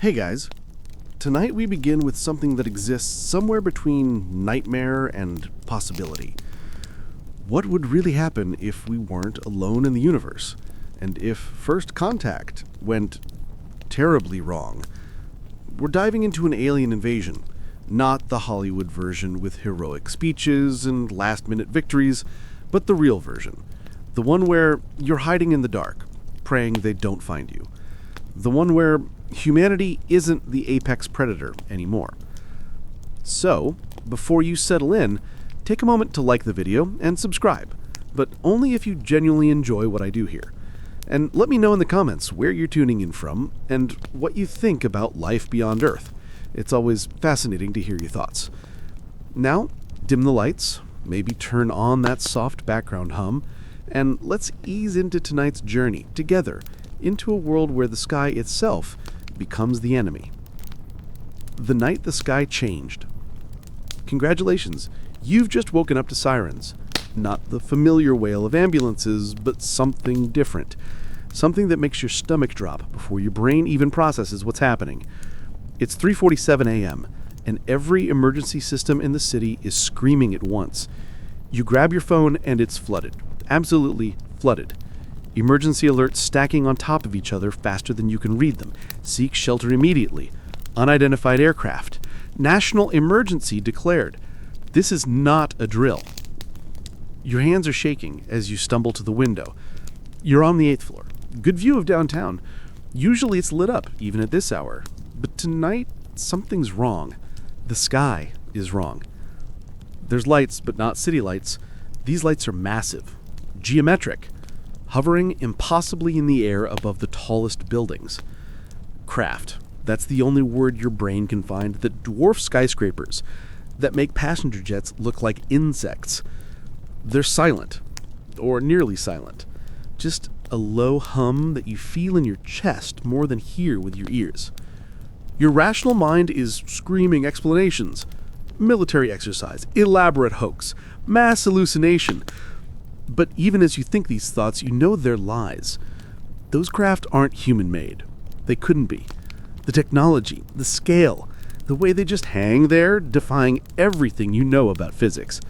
Hey guys, tonight we begin with something that exists somewhere between nightmare and possibility. What would really happen if we weren't alone in the universe? And if first contact went terribly wrong? We're diving into an alien invasion, not the Hollywood version with heroic speeches and last-minute victories, but the real version. The one where you're hiding in the dark, praying they don't find you. The one where humanity isn't the apex predator anymore. So, before you settle in, take a moment to like the video and subscribe, but only if you genuinely enjoy what I do here. And let me know in the comments where you're tuning in from and what you think about life beyond Earth. It's always fascinating to hear your thoughts. Now, dim the lights, maybe turn on that soft background hum, and let's ease into tonight's journey together into a world where the sky itself becomes the enemy. The night the sky changed. Congratulations, you've just woken up to sirens. Not the familiar wail of ambulances, but something different. Something that makes your stomach drop before your brain even processes what's happening. It's 3:47 a.m., and every emergency system in the city is screaming at once. You grab your phone and it's flooded. Absolutely flooded. Emergency alerts stacking on top of each other faster than you can read them. Seek shelter immediately. Unidentified aircraft. National emergency declared. This is not a drill. Your hands are shaking as you stumble to the window. You're on the 8th floor. Good view of downtown. Usually it's lit up, even at this hour. But tonight, something's wrong. The sky is wrong. There's lights, but not city lights. These lights are massive. Geometric. Hovering impossibly in the air above the tallest buildings. Craft. That's the only word your brain can find that dwarf skyscrapers, that make passenger jets look like insects. They're silent, or nearly silent. Just a low hum that you feel in your chest more than hear with your ears. Your rational mind is screaming explanations. Military exercise, elaborate hoax, mass hallucination. But even as you think these thoughts, you know they're lies. Those craft aren't human-made. They couldn't be. The technology, the scale, the way they just hang there, defying everything you know about physics.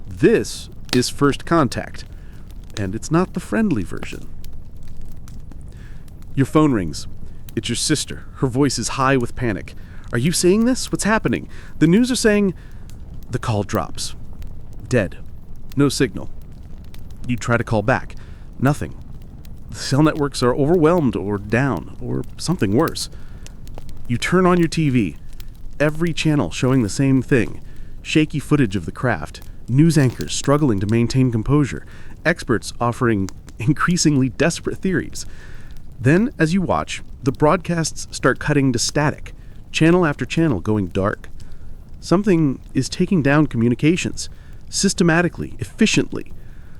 This is first contact, and it's not the friendly version. Your phone rings. It's your sister. Her voice is high with panic. Are you seeing this? What's happening? The news are saying... The call drops. Dead. No signal. You try to call back. Nothing. The cell networks are overwhelmed or down, or something worse. You turn on your TV. Every channel showing the same thing. Shaky footage of the craft. News anchors struggling to maintain composure. Experts offering increasingly desperate theories. Then, as you watch, the broadcasts start cutting to static. Channel after channel going dark. Something is taking down communications. Systematically, efficiently.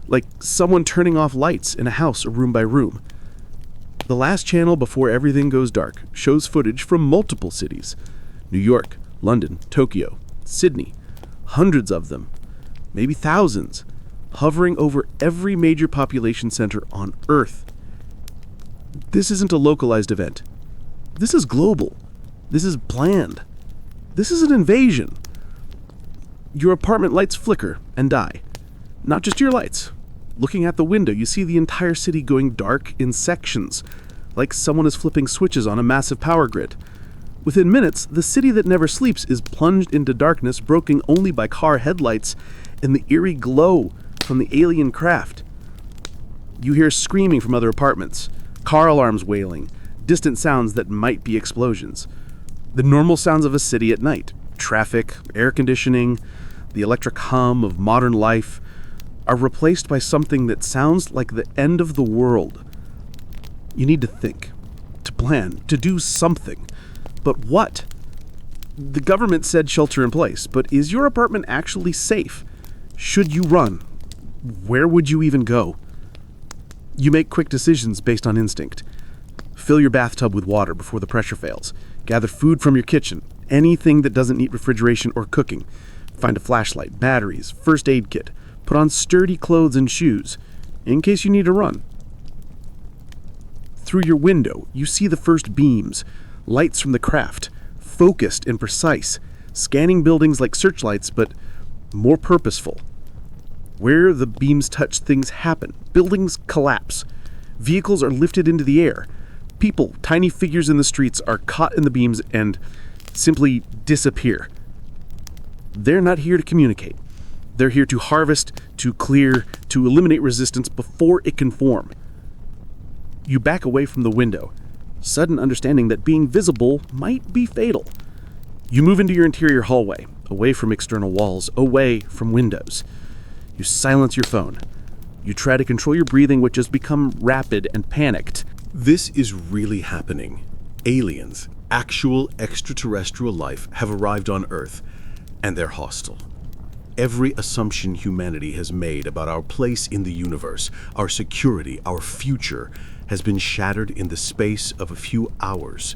Like someone turning off lights in a house room by room. The last channel before everything goes dark shows footage from multiple cities. New York, London, Tokyo, Sydney. Hundreds of them. Maybe thousands. Hovering over every major population center on Earth. This isn't a localized event. This is global. This is planned. This is an invasion. Your apartment lights flicker and die. Not just your lights. Looking at the window, you see the entire city going dark in sections, like someone is flipping switches on a massive power grid. Within minutes, the city that never sleeps is plunged into darkness, broken only by car headlights and the eerie glow from the alien craft. You hear screaming from other apartments, car alarms wailing, distant sounds that might be explosions. The normal sounds of a city at night, traffic, air conditioning, the electric hum of modern life, are replaced by something that sounds like the end of the world. You need to think, to plan, to do something. But what? The government said shelter in place, but is your apartment actually safe? Should you run? Where would you even go? You make quick decisions based on instinct. Fill your bathtub with water before the pressure fails. Gather food from your kitchen, anything that doesn't need refrigeration or cooking. Find a flashlight, batteries, first aid kit. Put on sturdy clothes and shoes, in case you need to run. Through your window, you see the first beams, Lights from the craft, focused and precise, scanning buildings like searchlights, but more purposeful. Where the beams touch, things happen. Buildings collapse. Vehicles are lifted into the air. People, tiny figures in the streets, are caught in the beams and simply disappear. They're not here to communicate. They're here to harvest, to clear, to eliminate resistance before it can form. You back away from the window, sudden understanding that being visible might be fatal. You move into your interior hallway, away from external walls, away from windows. You silence your phone. You try to control your breathing, which has become rapid and panicked. This is really happening. Aliens, actual extraterrestrial life, have arrived on Earth, and they're hostile. Every assumption humanity has made about our place in the universe, our security, our future, has been shattered in the space of a few hours.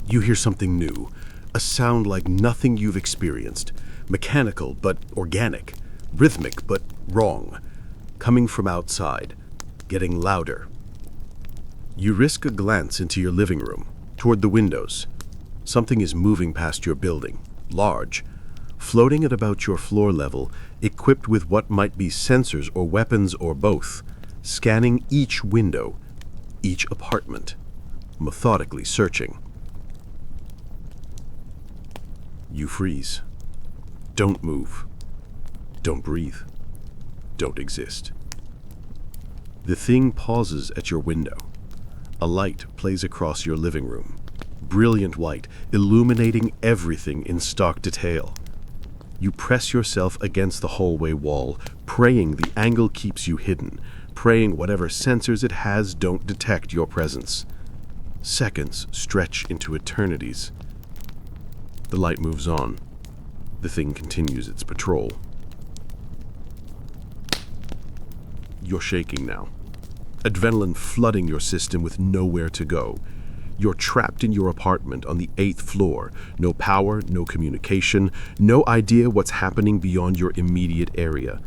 You hear something new, a sound like nothing you've experienced, mechanical but organic, rhythmic but wrong, coming from outside, getting louder. You risk a glance into your living room, toward the windows. Something is moving past your building, large, floating at about your floor level, equipped with what might be sensors or weapons or both, scanning each window, each apartment, methodically searching. You freeze. Don't move. Don't breathe. Don't exist. The thing pauses at your window. A light plays across your living room. Brilliant white, illuminating everything in stark detail. You press yourself against the hallway wall, praying the angle keeps you hidden, praying whatever sensors it has don't detect your presence. Seconds stretch into eternities. The light moves on. The thing continues its patrol. You're shaking now. Adrenaline flooding your system with nowhere to go. You're trapped in your apartment on the 8th floor. No power, no communication, no idea what's happening beyond your immediate area.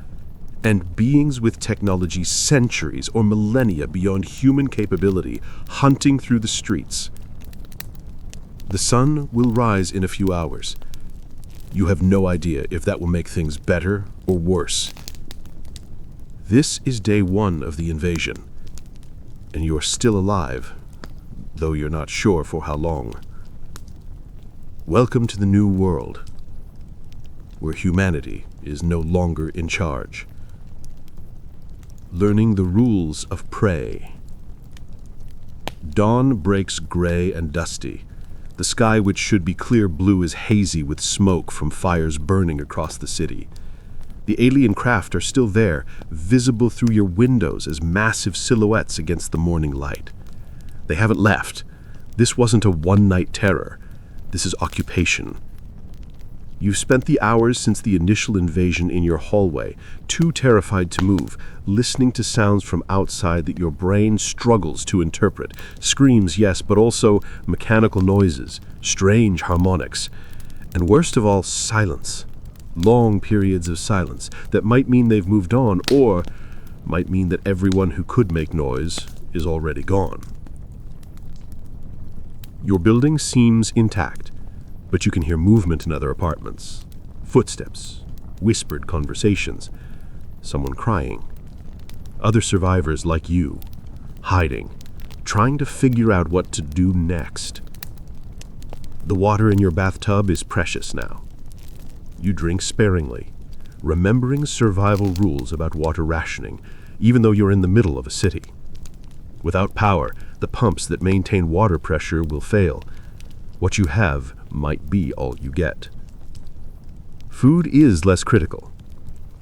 And beings with technology centuries or millennia beyond human capability hunting through the streets. The sun will rise in a few hours. You have no idea if that will make things better or worse. This is day 1 of the invasion, and you're still alive, though you're not sure for how long. Welcome to the new world, where humanity is no longer in charge. Learning the rules of prey. Dawn breaks gray and dusty. The sky, which should be clear blue, is hazy with smoke from fires burning across the city. The alien craft are still there, visible through your windows as massive silhouettes against the morning light. They haven't left. This wasn't a one-night terror. This is occupation. You've spent the hours since the initial invasion in your hallway, too terrified to move, listening to sounds from outside that your brain struggles to interpret. Screams, yes, but also mechanical noises, strange harmonics, and worst of all, silence. Long periods of silence that might mean they've moved on, or might mean that everyone who could make noise is already gone. Your building seems intact, but you can hear movement in other apartments. Footsteps, whispered conversations, someone crying. Other survivors like you, hiding, trying to figure out what to do next. The water in your bathtub is precious now. You drink sparingly, remembering survival rules about water rationing, even though you're in the middle of a city. Without power, the pumps that maintain water pressure will fail. What you have might be all you get. Food is less critical.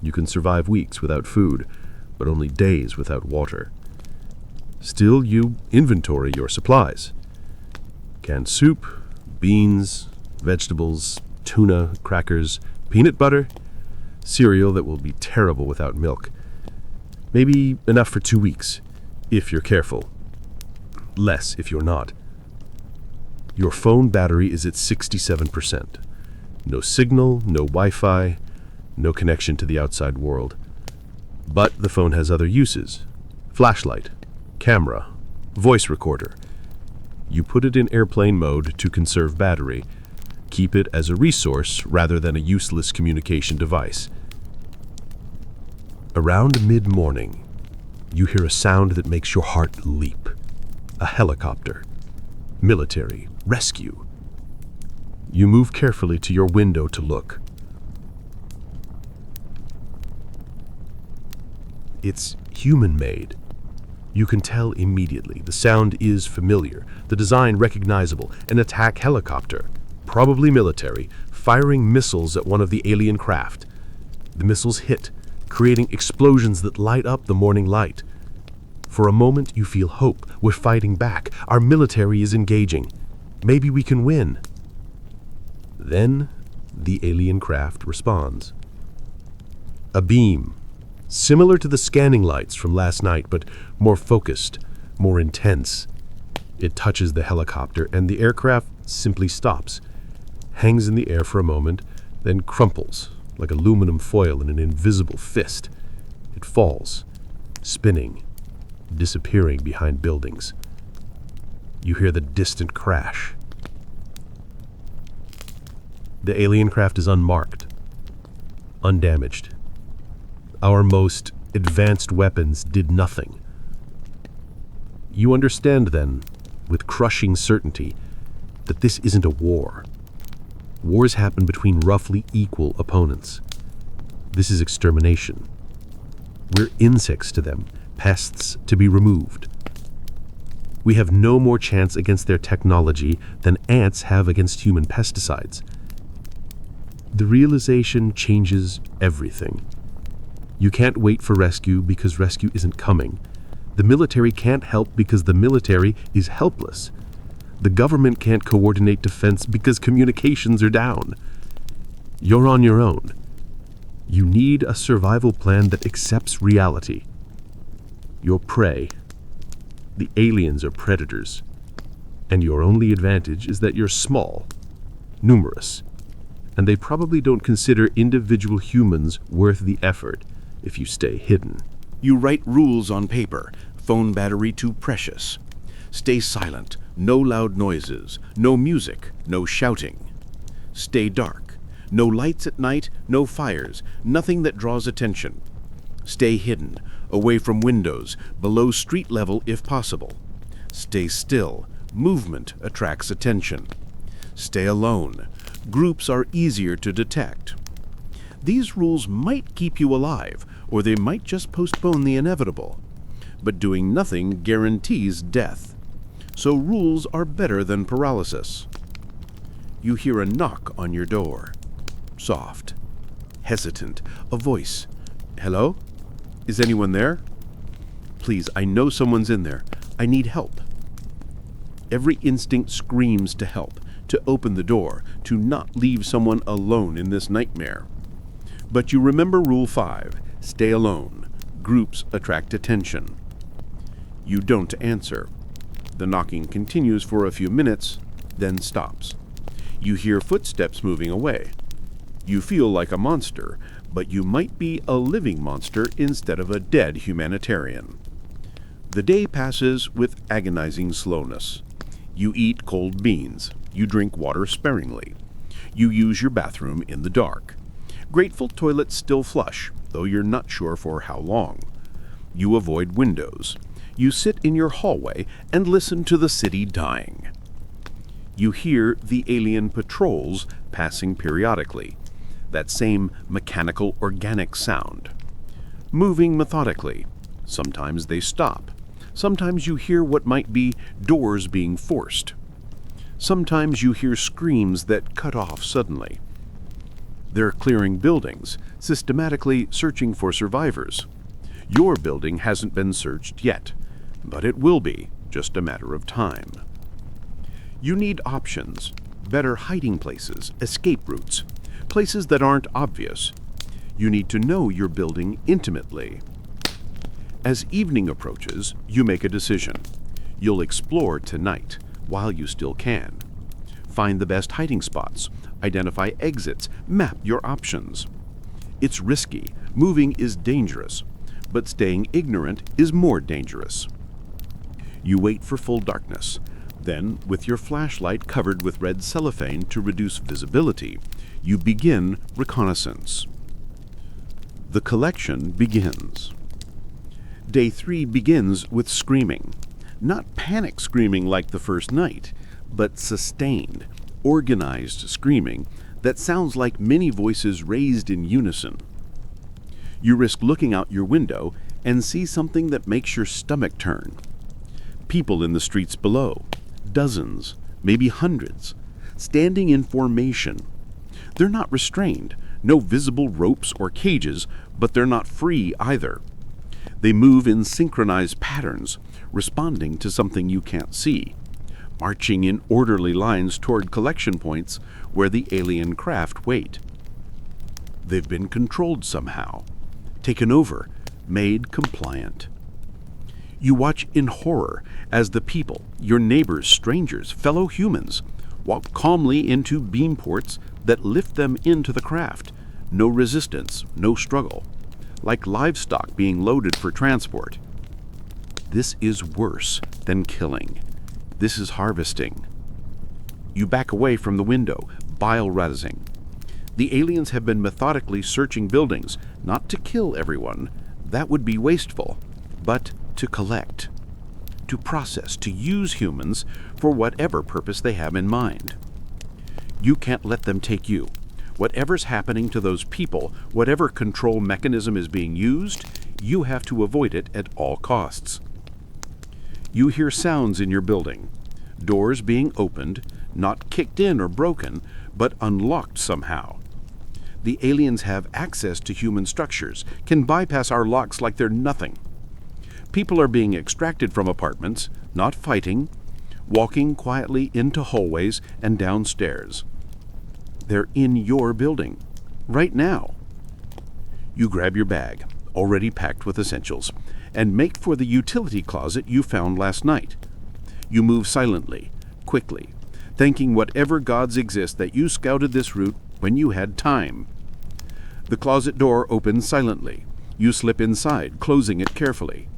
You can survive weeks without food, but only days without water. Still, you inventory your supplies. Canned soup, beans, vegetables, tuna, crackers, peanut butter, cereal that will be terrible without milk. Maybe enough for 2 weeks, if you're careful. Less if you're not. Your phone battery is at 67%. No signal, no Wi-Fi, no connection to the outside world. But the phone has other uses. Flashlight, camera, voice recorder. You put it in airplane mode to conserve battery. Keep it as a resource rather than a useless communication device. Around mid-morning, you hear a sound that makes your heart leap. A helicopter. Military. Rescue. You move carefully to your window to look. It's human-made. You can tell immediately. The sound is familiar, the design recognizable. An attack helicopter, probably military, firing missiles at one of the alien craft. The missiles hit, creating explosions that light up the morning light. For a moment, you feel hope. We're fighting back. Our military is engaging. Maybe we can win. Then, the alien craft responds. A beam, similar to the scanning lights from last night, but more focused, more intense. It touches the helicopter, and the aircraft simply stops, hangs in the air for a moment, then crumples like aluminum foil in an invisible fist. It falls, spinning, disappearing behind buildings. You hear the distant crash. The alien craft is unmarked, undamaged. Our most advanced weapons did nothing. You understand then, with crushing certainty, that this isn't a war. Wars happen between roughly equal opponents. This is extermination. We're insects to them, pests to be removed. We have no more chance against their technology than ants have against human pesticides. The realization changes everything. You can't wait for rescue because rescue isn't coming. The military can't help because the military is helpless. The government can't coordinate defense because communications are down. You're on your own. You need a survival plan that accepts reality. Your prey. The aliens are predators. And your only advantage is that you're small, numerous, and they probably don't consider individual humans worth the effort if you stay hidden. You write rules on paper. Phone battery too precious. Stay silent. No loud noises. No music. No shouting. Stay dark. No lights at night. No fires. Nothing that draws attention. Stay hidden. Away from windows. Below street level if possible. Stay still. Movement attracts attention. Stay alone. Groups are easier to detect. These rules might keep you alive, or they might just postpone the inevitable. But doing nothing guarantees death. So rules are better than paralysis. You hear a knock on your door. Soft. Hesitant. A voice. Hello? Is anyone there? Please, I know someone's in there. I need help. Every instinct screams to help, to open the door, to not leave someone alone in this nightmare. But you remember Rule 5, stay alone. Groups attract attention. You don't answer. The knocking continues for a few minutes, then stops. You hear footsteps moving away. You feel like a monster, but you might be a living monster instead of a dead humanitarian. The day passes with agonizing slowness. You eat cold beans. You drink water sparingly. You use your bathroom in the dark. Grateful toilets still flush, though you're not sure for how long. You avoid windows. You sit in your hallway and listen to the city dying. You hear the alien patrols passing periodically, that same mechanical organic sound. Moving methodically. Sometimes they stop. Sometimes you hear what might be doors being forced. Sometimes you hear screams that cut off suddenly. They're clearing buildings, systematically searching for survivors. Your building hasn't been searched yet, but it will be, just a matter of time. You need options, better hiding places, escape routes, places that aren't obvious. You need to know your building intimately. As evening approaches, you make a decision. You'll explore tonight, while you still can. Find the best hiding spots, identify exits, map your options. It's risky, moving is dangerous, but staying ignorant is more dangerous. You wait for full darkness. Then, with your flashlight covered with red cellophane to reduce visibility, you begin reconnaissance. The collection begins. Day 3 begins with screaming. Not panic screaming like the first night, but sustained, organized screaming that sounds like many voices raised in unison. You risk looking out your window and see something that makes your stomach turn. People in the streets below, dozens, maybe hundreds, standing in formation. They're not restrained, no visible ropes or cages, but they're not free either. They move in synchronized patterns, responding to something you can't see, marching in orderly lines toward collection points where the alien craft wait. They've been controlled somehow, taken over, made compliant. You watch in horror as the people, your neighbors, strangers, fellow humans, walk calmly into beam ports that lift them into the craft. No resistance, no struggle. Like livestock being loaded for transport. This is worse than killing. This is harvesting. You back away from the window, bile rousing. The aliens have been methodically searching buildings, not to kill everyone, that would be wasteful, but to collect, to process, to use humans for whatever purpose they have in mind. You can't let them take you. Whatever's happening to those people, whatever control mechanism is being used, you have to avoid it at all costs. You hear sounds in your building, doors being opened, not kicked in or broken, but unlocked somehow. The aliens have access to human structures, can bypass our locks like they're nothing. People are being extracted from apartments, not fighting, walking quietly into hallways and downstairs. They're in your building, right now. You grab your bag, already packed with essentials, and make for the utility closet you found last night. You move silently, quickly, thanking whatever gods exist that you scouted this route when you had time. The closet door opens silently. You slip inside, closing it carefully.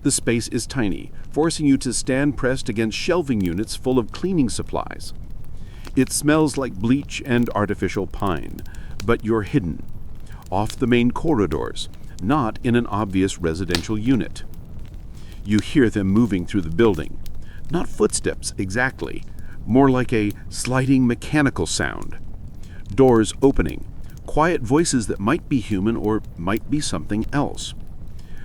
The space is tiny, forcing you to stand pressed against shelving units full of cleaning supplies. It smells like bleach and artificial pine, but you're hidden, off the main corridors, not in an obvious residential unit. You hear them moving through the building, not footsteps exactly, more like a sliding mechanical sound. Doors opening, quiet voices that might be human or might be something else.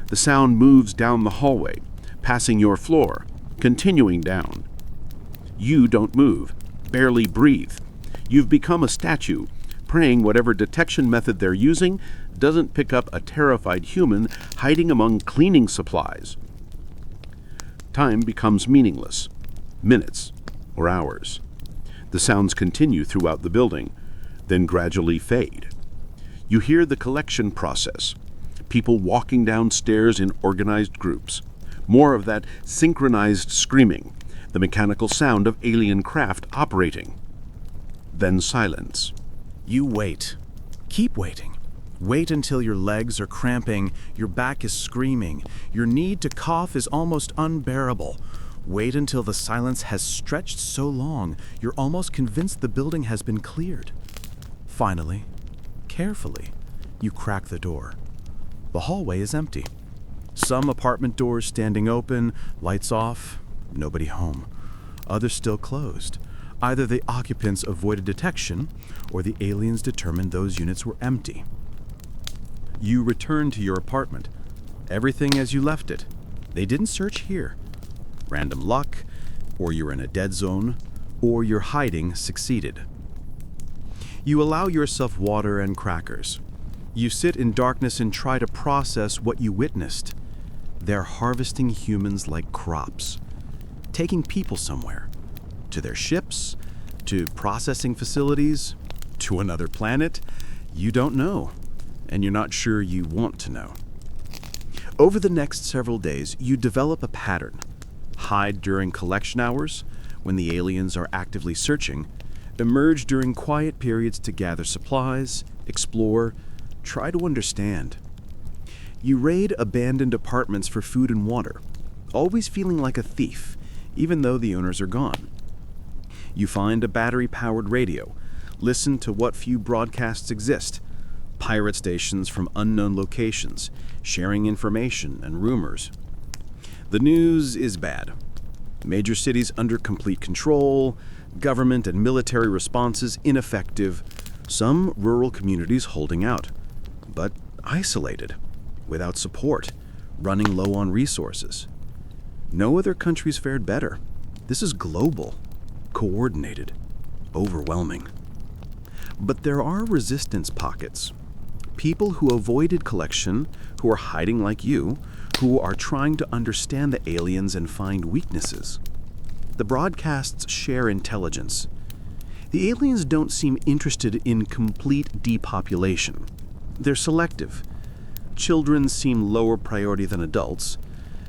The sound moves down the hallway, passing your floor, continuing down. You don't move. Barely breathe. You've become a statue, praying whatever detection method they're using doesn't pick up a terrified human hiding among cleaning supplies. Time becomes meaningless. Minutes or hours. The sounds continue throughout the building, then gradually fade. You hear the collection process. People walking downstairs in organized groups. More of that synchronized screaming. The mechanical sound of alien craft operating. Then silence. You wait. Keep waiting. Wait until your legs are cramping, your back is screaming, your need to cough is almost unbearable. Wait until the silence has stretched so long, you're almost convinced the building has been cleared. Finally, carefully, you crack the door. The hallway is empty. Some apartment doors standing open, lights off, nobody home. Others still closed. Either the occupants avoided detection, or the aliens determined those units were empty. You return to your apartment. Everything as you left it. They didn't search here. Random luck, or you're in a dead zone, or your hiding succeeded. You allow yourself water and crackers. You sit in darkness and try to process what you witnessed. They're harvesting humans like crops, taking people somewhere, to their ships, to processing facilities, to another planet. You don't know, and you're not sure you want to know. Over the next several days, you develop a pattern. Hide during collection hours, when the aliens are actively searching. Emerge during quiet periods to gather supplies, explore, try to understand. You raid abandoned apartments for food and water, always feeling like a thief, even though the owners are gone. You find a battery-powered radio. Listen to what few broadcasts exist. Pirate stations from unknown locations, sharing information and rumors. The news is bad. Major cities under complete control, government and military responses ineffective, some rural communities holding out, but isolated, without support, running low on resources. No other countries fared better. This is global, coordinated, overwhelming. But there are resistance pockets. People who avoided collection, who are hiding like you, who are trying to understand the aliens and find weaknesses. The broadcasts share intelligence. The aliens don't seem interested in complete depopulation. They're selective. Children seem lower priority than adults.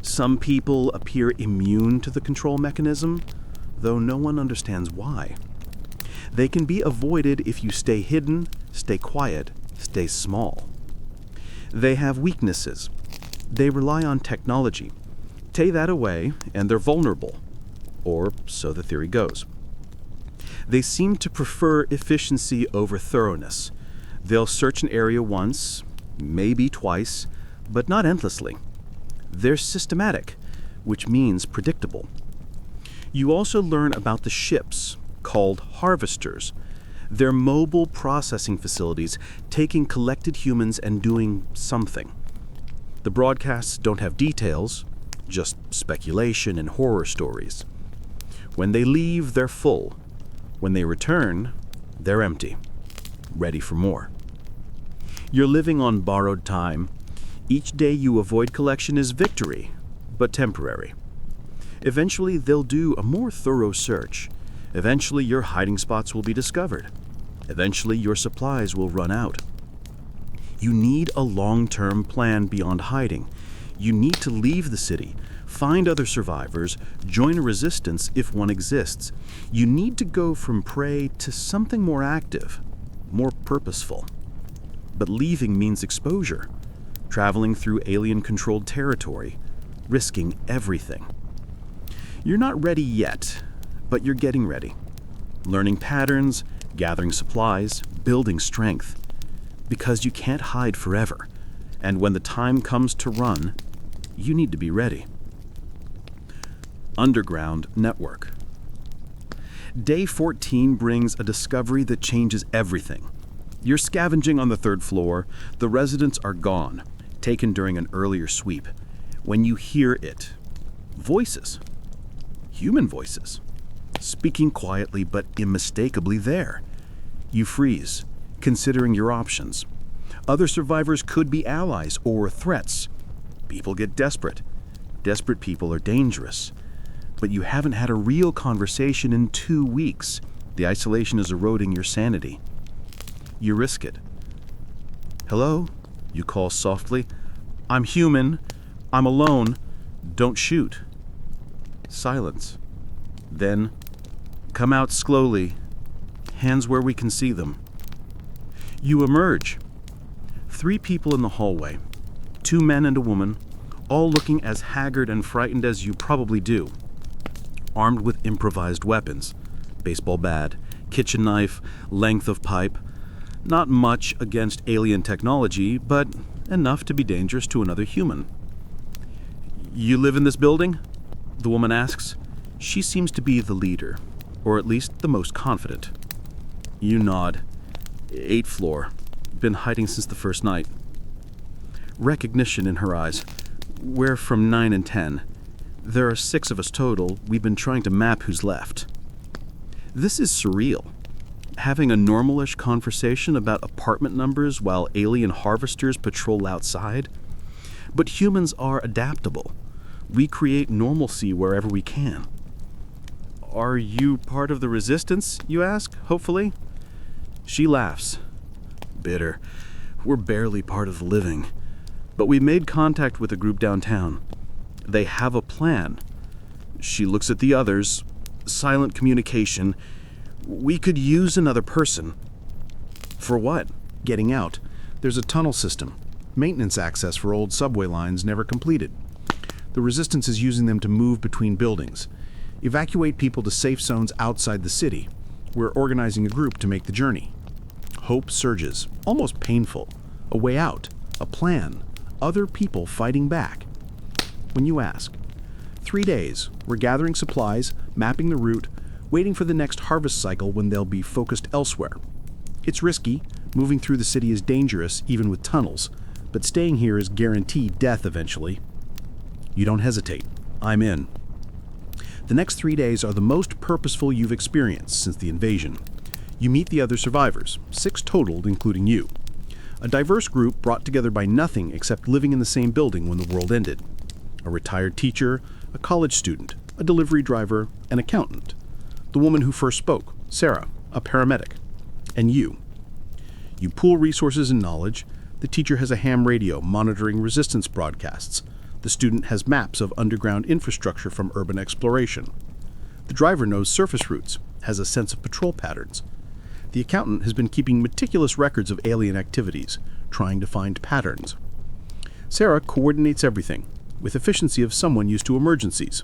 Some people appear immune to the control mechanism, though no one understands why. They can be avoided if you stay hidden, stay quiet, stay small. They have weaknesses. They rely on technology. Take that away, and they're vulnerable. Or so the theory goes. They seem to prefer efficiency over thoroughness. They'll search an area once, maybe twice, but not endlessly. They're systematic, which means predictable. You also learn about the ships, called harvesters. They're mobile processing facilities taking collected humans and doing something. The broadcasts don't have details, just speculation and horror stories. When they leave, they're full. When they return, they're empty, ready for more. You're living on borrowed time. Each day you avoid collection is victory, but temporary. Eventually, they'll do a more thorough search. Eventually, your hiding spots will be discovered. Eventually, your supplies will run out. You need a long-term plan beyond hiding. You need to leave the city, find other survivors, join a resistance if one exists. You need to go from prey to something more active, more purposeful. But leaving means exposure, traveling through alien-controlled territory, risking everything. You're not ready yet, but you're getting ready. Learning patterns, gathering supplies, building strength. Because you can't hide forever, and when the time comes to run, you need to be ready. Underground network. Day 14 brings a discovery that changes everything. You're scavenging on the 3rd floor. The residents are gone, taken during an earlier sweep. When you hear it, voices, human voices, speaking quietly but unmistakably there. You freeze, considering your options. Other survivors could be allies or threats. People get desperate. Desperate people are dangerous. But you haven't had a real conversation in 2 weeks. The isolation is eroding your sanity. You risk it. Hello? You call softly. I'm human. I'm alone. Don't shoot. Silence. Then, come out slowly. Hands where we can see them. You emerge. 3 people in the hallway. 2 men and a woman, all looking as haggard and frightened as you probably do. Armed with improvised weapons. Baseball bat, kitchen knife, length of pipe. Not much against alien technology, but enough to be dangerous to another human. You live in this building? The woman asks. She seems to be the leader, or at least the most confident. You nod. 8th floor. Been hiding since the first night. Recognition in her eyes. We're from 9 and 10. There are 6 of us total. We've been trying to map who's left. This is surreal. Having a normalish conversation about apartment numbers while alien harvesters patrol outside. But humans are adaptable. We create normalcy wherever we can. Are you part of the resistance, you ask, hopefully? She laughs. Bitter. We're barely part of the living. But we made contact with a group downtown. They have a plan. She looks at the others. Silent communication. We could use another person. For what? Getting out. There's a tunnel system. Maintenance access for old subway lines never completed. The resistance is using them to move between buildings. Evacuate people to safe zones outside the city. We're organizing a group to make the journey. Hope surges, almost painful. A way out, a plan, other people fighting back. When you ask, 3 days, we're gathering supplies, mapping the route, waiting for the next harvest cycle when they'll be focused elsewhere. It's risky, moving through the city is dangerous, even with tunnels, but staying here is guaranteed death eventually. You don't hesitate. I'm in. The next 3 days are the most purposeful you've experienced since the invasion. You meet the other survivors, 6 totaled, including you. A diverse group brought together by nothing except living in the same building when the world ended. A retired teacher, a college student, a delivery driver, an accountant. The woman who first spoke, Sarah, a paramedic. And you. You pool resources and knowledge. The teacher has a ham radio monitoring resistance broadcasts. The student has maps of underground infrastructure from urban exploration. The driver knows surface routes, has a sense of patrol patterns. The accountant has been keeping meticulous records of alien activities, trying to find patterns. Sarah coordinates everything, with efficiency of someone used to emergencies.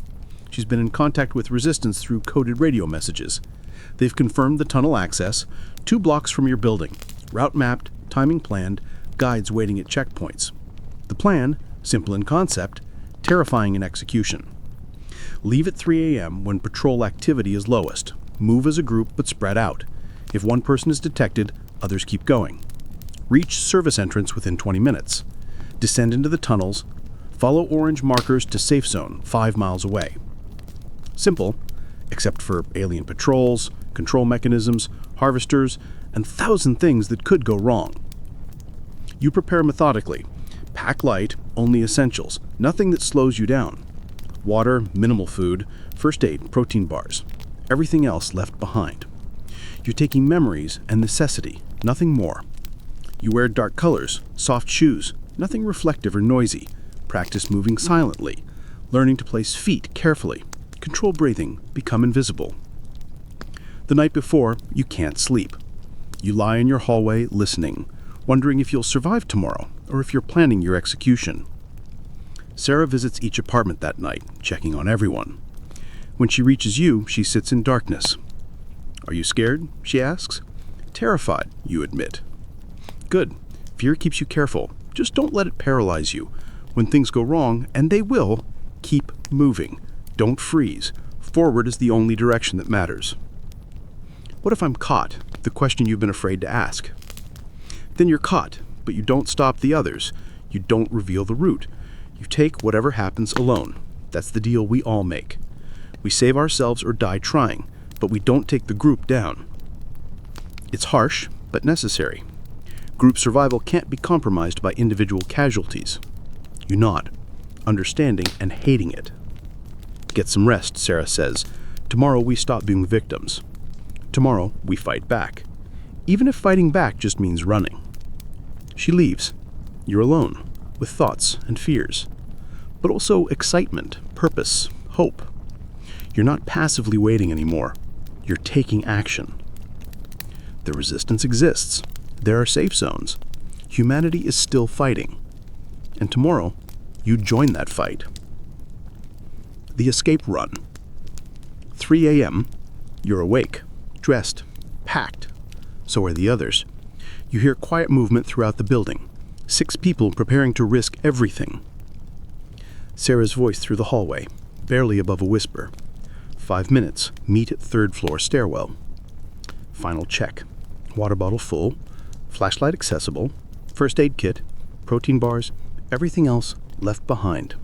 She's been in contact with resistance through coded radio messages. They've confirmed the tunnel access, 2 blocks from your building, route mapped, timing planned, guides waiting at checkpoints. The plan, simple in concept, terrifying in execution. Leave at 3 a.m. when patrol activity is lowest. Move as a group but spread out. If one person is detected, others keep going. Reach service entrance within 20 minutes. Descend into the tunnels. Follow orange markers to safe zone 5 miles away. Simple, except for alien patrols, control mechanisms, harvesters, and 1,000 things that could go wrong. You prepare methodically. Pack light, only essentials, nothing that slows you down. Water, minimal food, first aid, protein bars. Everything else left behind. You're taking memories and necessity, nothing more. You wear dark colors, soft shoes, nothing reflective or noisy. Practice moving silently, learning to place feet carefully. Control breathing, become invisible. The night before, you can't sleep. You lie in your hallway listening, wondering if you'll survive tomorrow or if you're planning your execution. Sarah visits each apartment that night, checking on everyone. When she reaches you, she sits in darkness. Are you scared? She asks. Terrified, you admit. Good. Fear keeps you careful. Just don't let it paralyze you. When things go wrong, and they will, keep moving. Don't freeze. Forward is the only direction that matters. What if I'm caught? The question you've been afraid to ask. Then you're caught, but you don't stop the others. You don't reveal the route. You take whatever happens alone. That's the deal we all make. We save ourselves or die trying, but we don't take the group down. It's harsh, but necessary. Group survival can't be compromised by individual casualties. You nod, understanding and hating it. Get some rest, Sarah says. Tomorrow we stop being victims. Tomorrow we fight back. Even if fighting back just means running. She leaves. You're alone, with thoughts and fears, but also excitement, purpose, hope. You're not passively waiting anymore. You're taking action. The resistance exists. There are safe zones. Humanity is still fighting. And tomorrow, you join that fight. The escape run. 3 a.m., you're awake, dressed, packed. So are the others. You hear quiet movement throughout the building. 6 people preparing to risk everything. Sarah's voice through the hallway, barely above a whisper. 5 minutes, meet at 3rd floor stairwell. Final check. Water bottle full, flashlight accessible, first aid kit, protein bars, everything else left behind.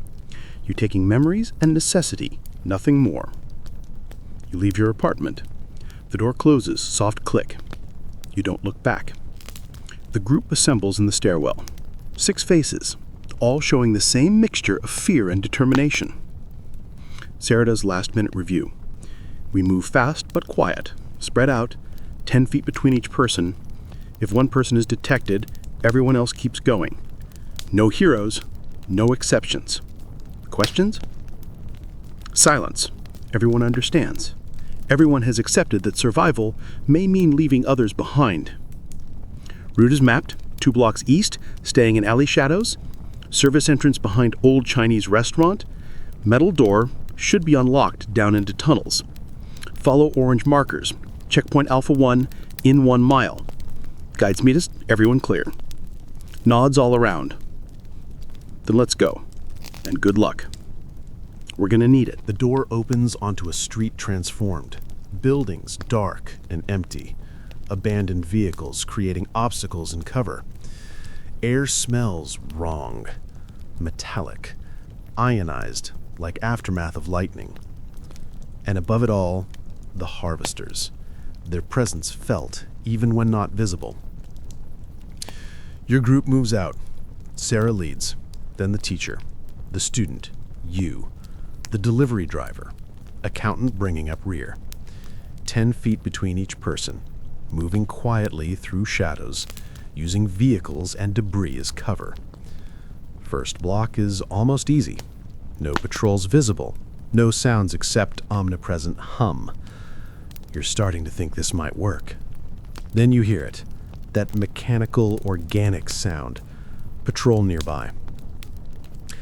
You're taking memories and necessity, nothing more. You leave your apartment. The door closes, soft click. You don't look back. The group assembles in the stairwell. 6 faces, all showing the same mixture of fear and determination. Sarah does last-minute review. We move fast but quiet, spread out, 10 feet between each person. If one person is detected, everyone else keeps going. No heroes, no exceptions. Questions? Silence. Everyone understands. Everyone has accepted that survival may mean leaving others behind. Route is mapped, 2 blocks east, staying in alley shadows. Service entrance behind old Chinese restaurant. Metal door, should be unlocked down into tunnels. Follow orange markers. Checkpoint Alpha 1 in 1 mile. Guides meet us, everyone clear. Nods all around. Then let's go. And good luck. We're gonna need it. The door opens onto a street transformed. Buildings dark and empty. Abandoned vehicles creating obstacles and cover. Air smells wrong. Metallic. Ionized, like aftermath of lightning. And above it all, the harvesters. Their presence felt, even when not visible. Your group moves out. Sarah leads, then the teacher, the student, you, the delivery driver, accountant bringing up rear. 10 feet between each person, moving quietly through shadows, using vehicles and debris as cover. First block is almost easy. No patrols visible, no sounds except omnipresent hum. You're starting to think this might work. Then you hear it, that mechanical, organic sound. Patrol nearby.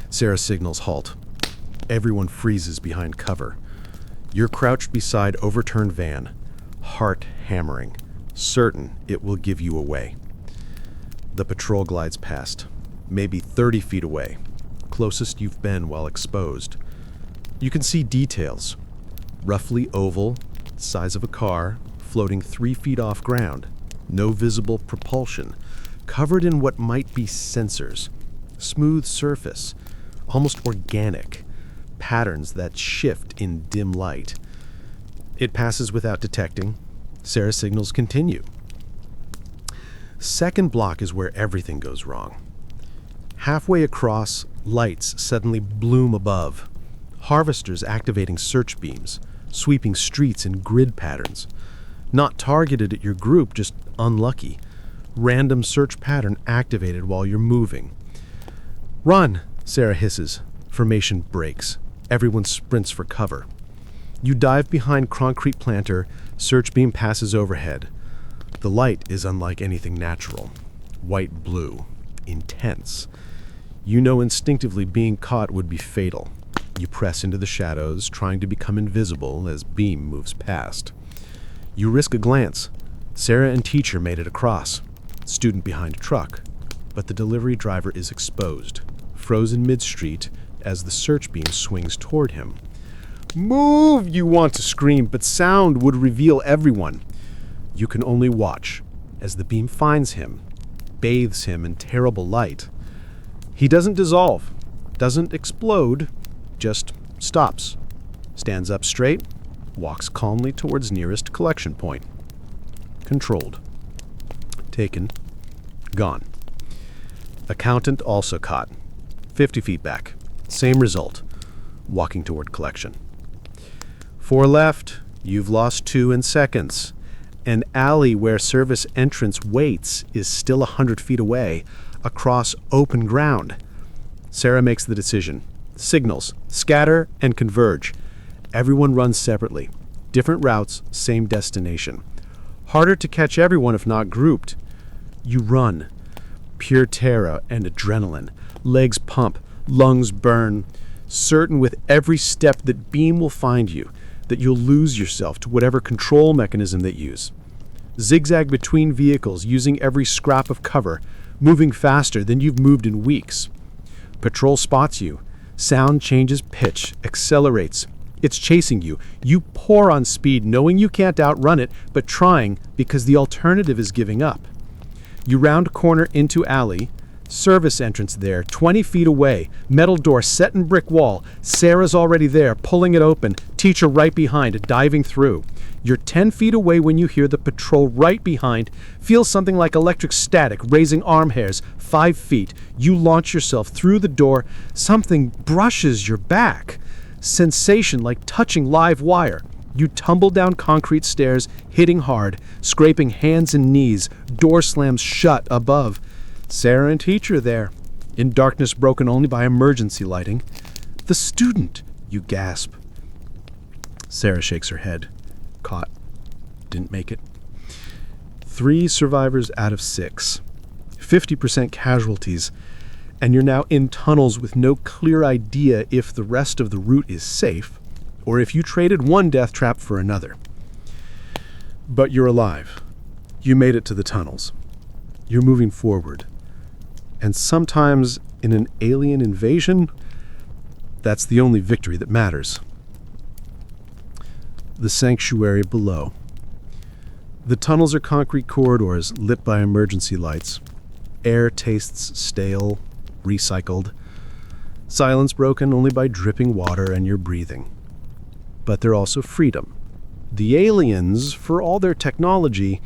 Sarah signals halt. Everyone freezes behind cover. You're crouched beside overturned van, heart hammering, certain it will give you away. The patrol glides past, maybe 30 feet away, closest you've been while exposed. You can see details. Roughly oval, size of a car, floating 3 feet off ground. No visible propulsion, covered in what might be sensors. Smooth surface, almost organic, patterns that shift in dim light. It passes without detecting. Sarah signals continue. Second block is where everything goes wrong. Halfway across, lights suddenly bloom above. Harvesters activating search beams, sweeping streets in grid patterns. Not targeted at your group, just unlucky. Random search pattern activated while you're moving. Run, Sarah hisses. Formation breaks. Everyone sprints for cover. You dive behind concrete planter, search beam passes overhead. The light is unlike anything natural. White-blue. Intense. You know instinctively being caught would be fatal. You press into the shadows, trying to become invisible as beam moves past. You risk a glance. Sarah and teacher made it across. Student behind a truck. But the delivery driver is exposed, frozen mid-street as the search beam swings toward him. Move, you want to scream, but sound would reveal everyone. You can only watch as the beam finds him, bathes him in terrible light. He doesn't dissolve, doesn't explode, just stops, stands up straight, walks calmly towards nearest collection point. Controlled. Taken. Gone. Accountant also caught. 50 feet back. Same result. Walking toward collection. 4 left. You've lost 2 in seconds. An alley where service entrance waits is still 100 feet away, across open ground. Sarah makes the decision. Signals. Scatter and converge. Everyone runs separately. Different routes, same destination. Harder to catch everyone if not grouped. You run. Pure terror and adrenaline. Legs pump, lungs burn. Certain with every step that beam will find you, that you'll lose yourself to whatever control mechanism they use. Zigzag between vehicles, using every scrap of cover, moving faster than you've moved in weeks. Patrol spots you. Sound changes pitch, accelerates. It's chasing you. You pour on speed, knowing you can't outrun it, but trying because the alternative is giving up. You round corner into alley. Service entrance there, 20 feet away. Metal door set in brick wall. Sarah's already there, pulling it open. Teacher right behind, diving through. You're 10 feet away when you hear the patrol right behind. Feel something like electric static, raising arm hairs. 5 feet. You launch yourself through the door. Something brushes your back. Sensation like touching live wire. You tumble down concrete stairs, hitting hard, scraping hands and knees. Door slams shut above. Sarah and teacher there, in darkness broken only by emergency lighting. The student, you gasp. Sarah shakes her head. Caught. Didn't make it. 3 survivors out of 6. 50% casualties. And you're now in tunnels with no clear idea if the rest of the route is safe or if you traded one death trap for another. But you're alive. You made it to the tunnels. You're moving forward. And sometimes in an alien invasion, that's the only victory that matters. The sanctuary below. The tunnels are concrete corridors lit by emergency lights. Air tastes stale, recycled. Silence broken only by dripping water and your breathing. But they're also freedom. The aliens, for all their technology,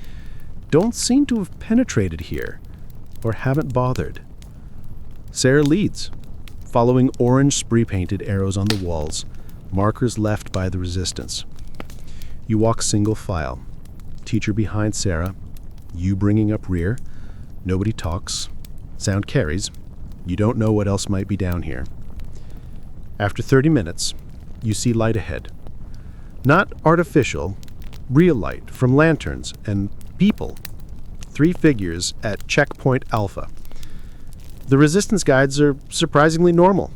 don't seem to have penetrated here, or haven't bothered. Sarah leads, following orange spray-painted arrows on the walls, markers left by the resistance. You walk single file, teacher behind Sarah, you bringing up rear. Nobody talks. Sound carries. You don't know what else might be down here. After 30 minutes, you see light ahead. Not artificial, real light from lanterns and people. 3 figures at checkpoint Alpha. The resistance guides are surprisingly normal.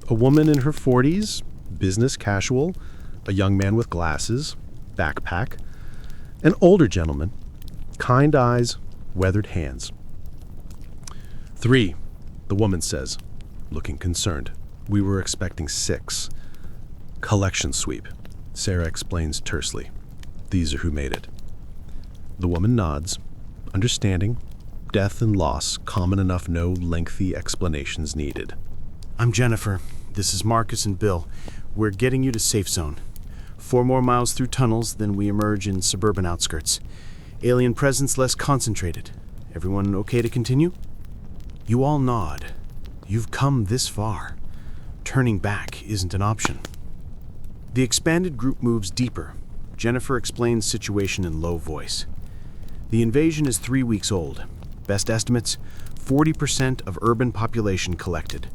A woman in her 40s, business casual, a young man with glasses, backpack, an older gentleman, kind eyes, weathered hands. 3, the woman says, looking concerned. We were expecting 6. Collection sweep, Sarah explains tersely. These are who made it. The woman nods, understanding. Death and loss, common enough, no lengthy explanations needed. I'm Jennifer. This is Marcus and Bill. We're getting you to safe zone. 4 more miles through tunnels, then we emerge in suburban outskirts. Alien presence less concentrated. Everyone okay to continue? You all nod. You've come this far. Turning back isn't an option. The expanded group moves deeper. Jennifer explains situation in low voice. The invasion is 3 weeks old. Best estimates, 40% of urban population collected.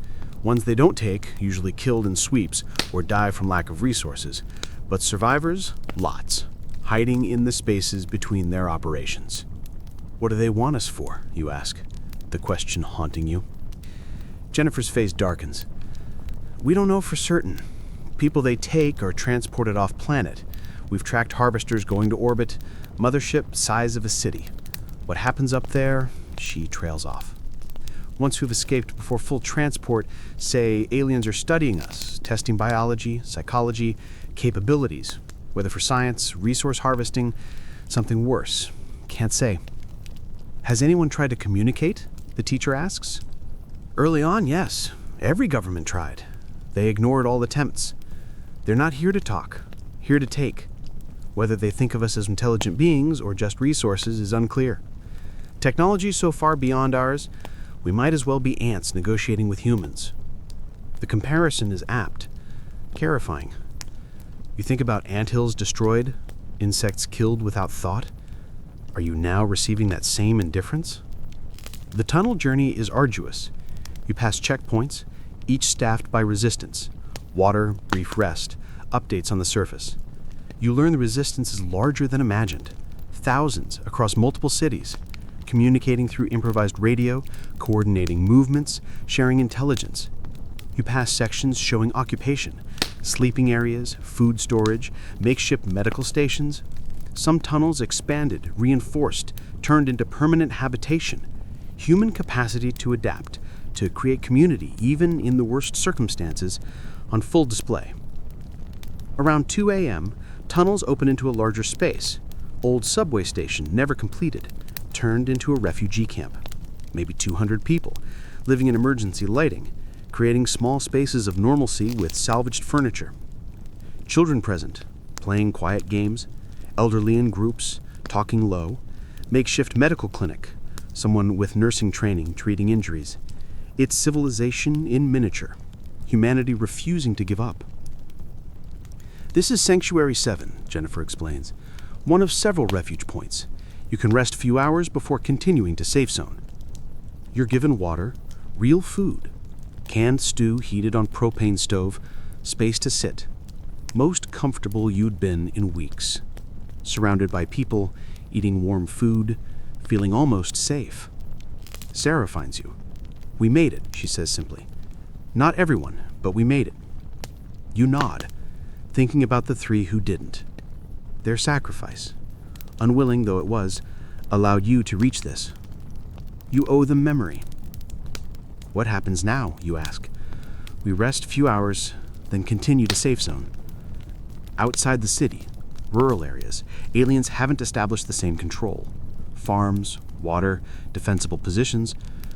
Ones they don't take, usually killed in sweeps or die from lack of resources. But survivors, lots, hiding in the spaces between their operations. What do they want us for, you ask, the question haunting you. Jennifer's face darkens. We don't know for certain. People they take are transported off-planet. We've tracked harvesters going to orbit, mothership size of a city. What happens up there, she trails off. Once we've escaped before full transport, say aliens are studying us, testing biology, psychology, capabilities, whether for science, resource harvesting, something worse. Can't say. Has anyone tried to communicate? The teacher asks. Early on, yes. Every government tried. They ignored all attempts. They're not here to talk, here to take. Whether they think of us as intelligent beings or just resources is unclear. Technology is so far beyond ours, we might as well be ants negotiating with humans. The comparison is apt, terrifying. You think about anthills destroyed, insects killed without thought? Are you now receiving that same indifference? The tunnel journey is arduous. You pass checkpoints, each staffed by resistance. Water, brief rest, updates on the surface. You learn the resistance is larger than imagined. Thousands across multiple cities, communicating through improvised radio, coordinating movements, sharing intelligence. You pass sections showing occupation, sleeping areas, food storage, makeshift medical stations. Some tunnels expanded, reinforced, turned into permanent habitation. Human capacity to adapt, to create community, even in the worst circumstances, on full display. Around 2 a.m., tunnels open into a larger space. Old subway station, never completed, turned into a refugee camp. Maybe 200 people, living in emergency lighting, creating small spaces of normalcy with salvaged furniture. Children present, playing quiet games, elderly in groups, talking low, makeshift medical clinic, someone with nursing training treating injuries. It's civilization in miniature, humanity refusing to give up. This is Sanctuary 7, Jennifer explains, one of several refuge points. You can rest a few hours before continuing to safe zone. You're given water, real food, canned stew heated on propane stove, space to sit. Most comfortable you'd been in weeks. Surrounded by people, eating warm food, feeling almost safe. Sarah finds you. We made it, she says simply. Not everyone, but we made it. You nod. thinking about the three who didn't. Their sacrifice, unwilling though it was, allowed you to reach this. You owe them memory. What happens now, you ask? We rest a few hours, then continue to safe zone. Outside the city, rural areas, aliens haven't established the same control. Farms, water, defensible positions,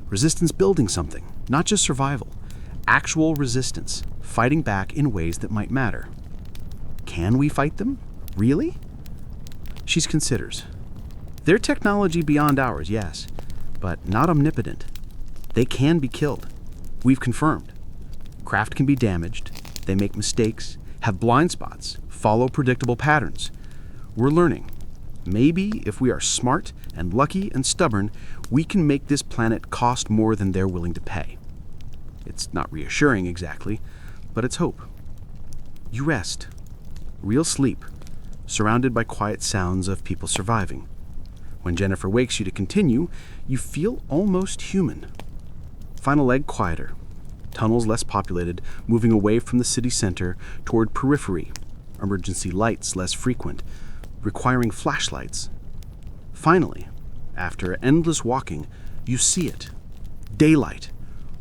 resistance building something, not just survival. Actual resistance, fighting back in ways that might matter. Can we fight them? Really? She considers. Their technology beyond ours, yes, but not omnipotent. They can be killed. We've confirmed. Craft can be damaged. They make mistakes, have blind spots, follow predictable patterns. We're learning. Maybe if we are smart and lucky and stubborn, we can make this planet cost more than they're willing to pay. It's not reassuring exactly, but it's hope. You rest. Real sleep, surrounded by quiet sounds of people surviving. When Jennifer wakes you to continue, you feel almost human. Final leg quieter. Tunnels less populated, moving away from the city center toward periphery. Emergency lights less frequent, requiring flashlights. Finally, after endless walking, you see it. Daylight.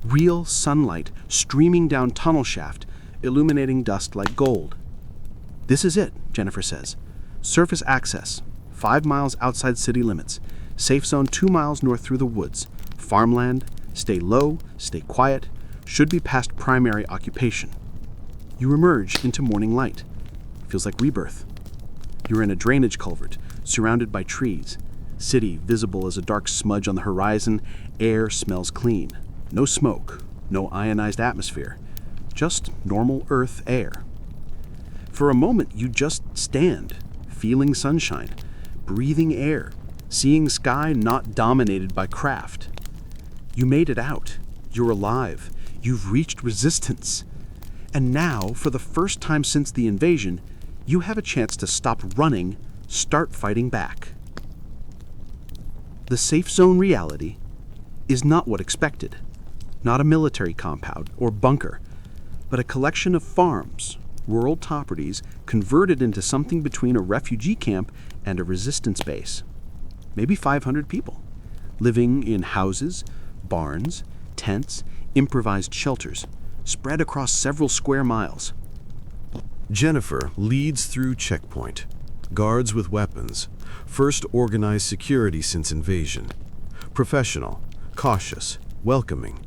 Real sunlight streaming down tunnel shaft, illuminating dust like gold. This is it, Jennifer says. Surface access, 5 miles outside city limits. Safe zone 2 miles north through the woods. Farmland, stay low, stay quiet, should be past primary occupation. You emerge into morning light. Feels like rebirth. You're in a drainage culvert, surrounded by trees. City visible as a dark smudge on the horizon. Air smells clean. No smoke, no ionized atmosphere. Just normal Earth air. For a moment, you just stand, feeling sunshine, breathing air, seeing sky not dominated by craft. You made it out. You're alive. You've reached resistance. And now, for the first time since the invasion, you have a chance to stop running, start fighting back. The safe zone reality is not what expected. Not a military compound or bunker, but a collection of farms, rural properties converted into something between a refugee camp and a resistance base. Maybe 500 people, living in houses, barns, tents, improvised shelters, spread across several square miles. Jennifer leads through checkpoint. Guards with weapons. First organized security since invasion. Professional, cautious, welcoming.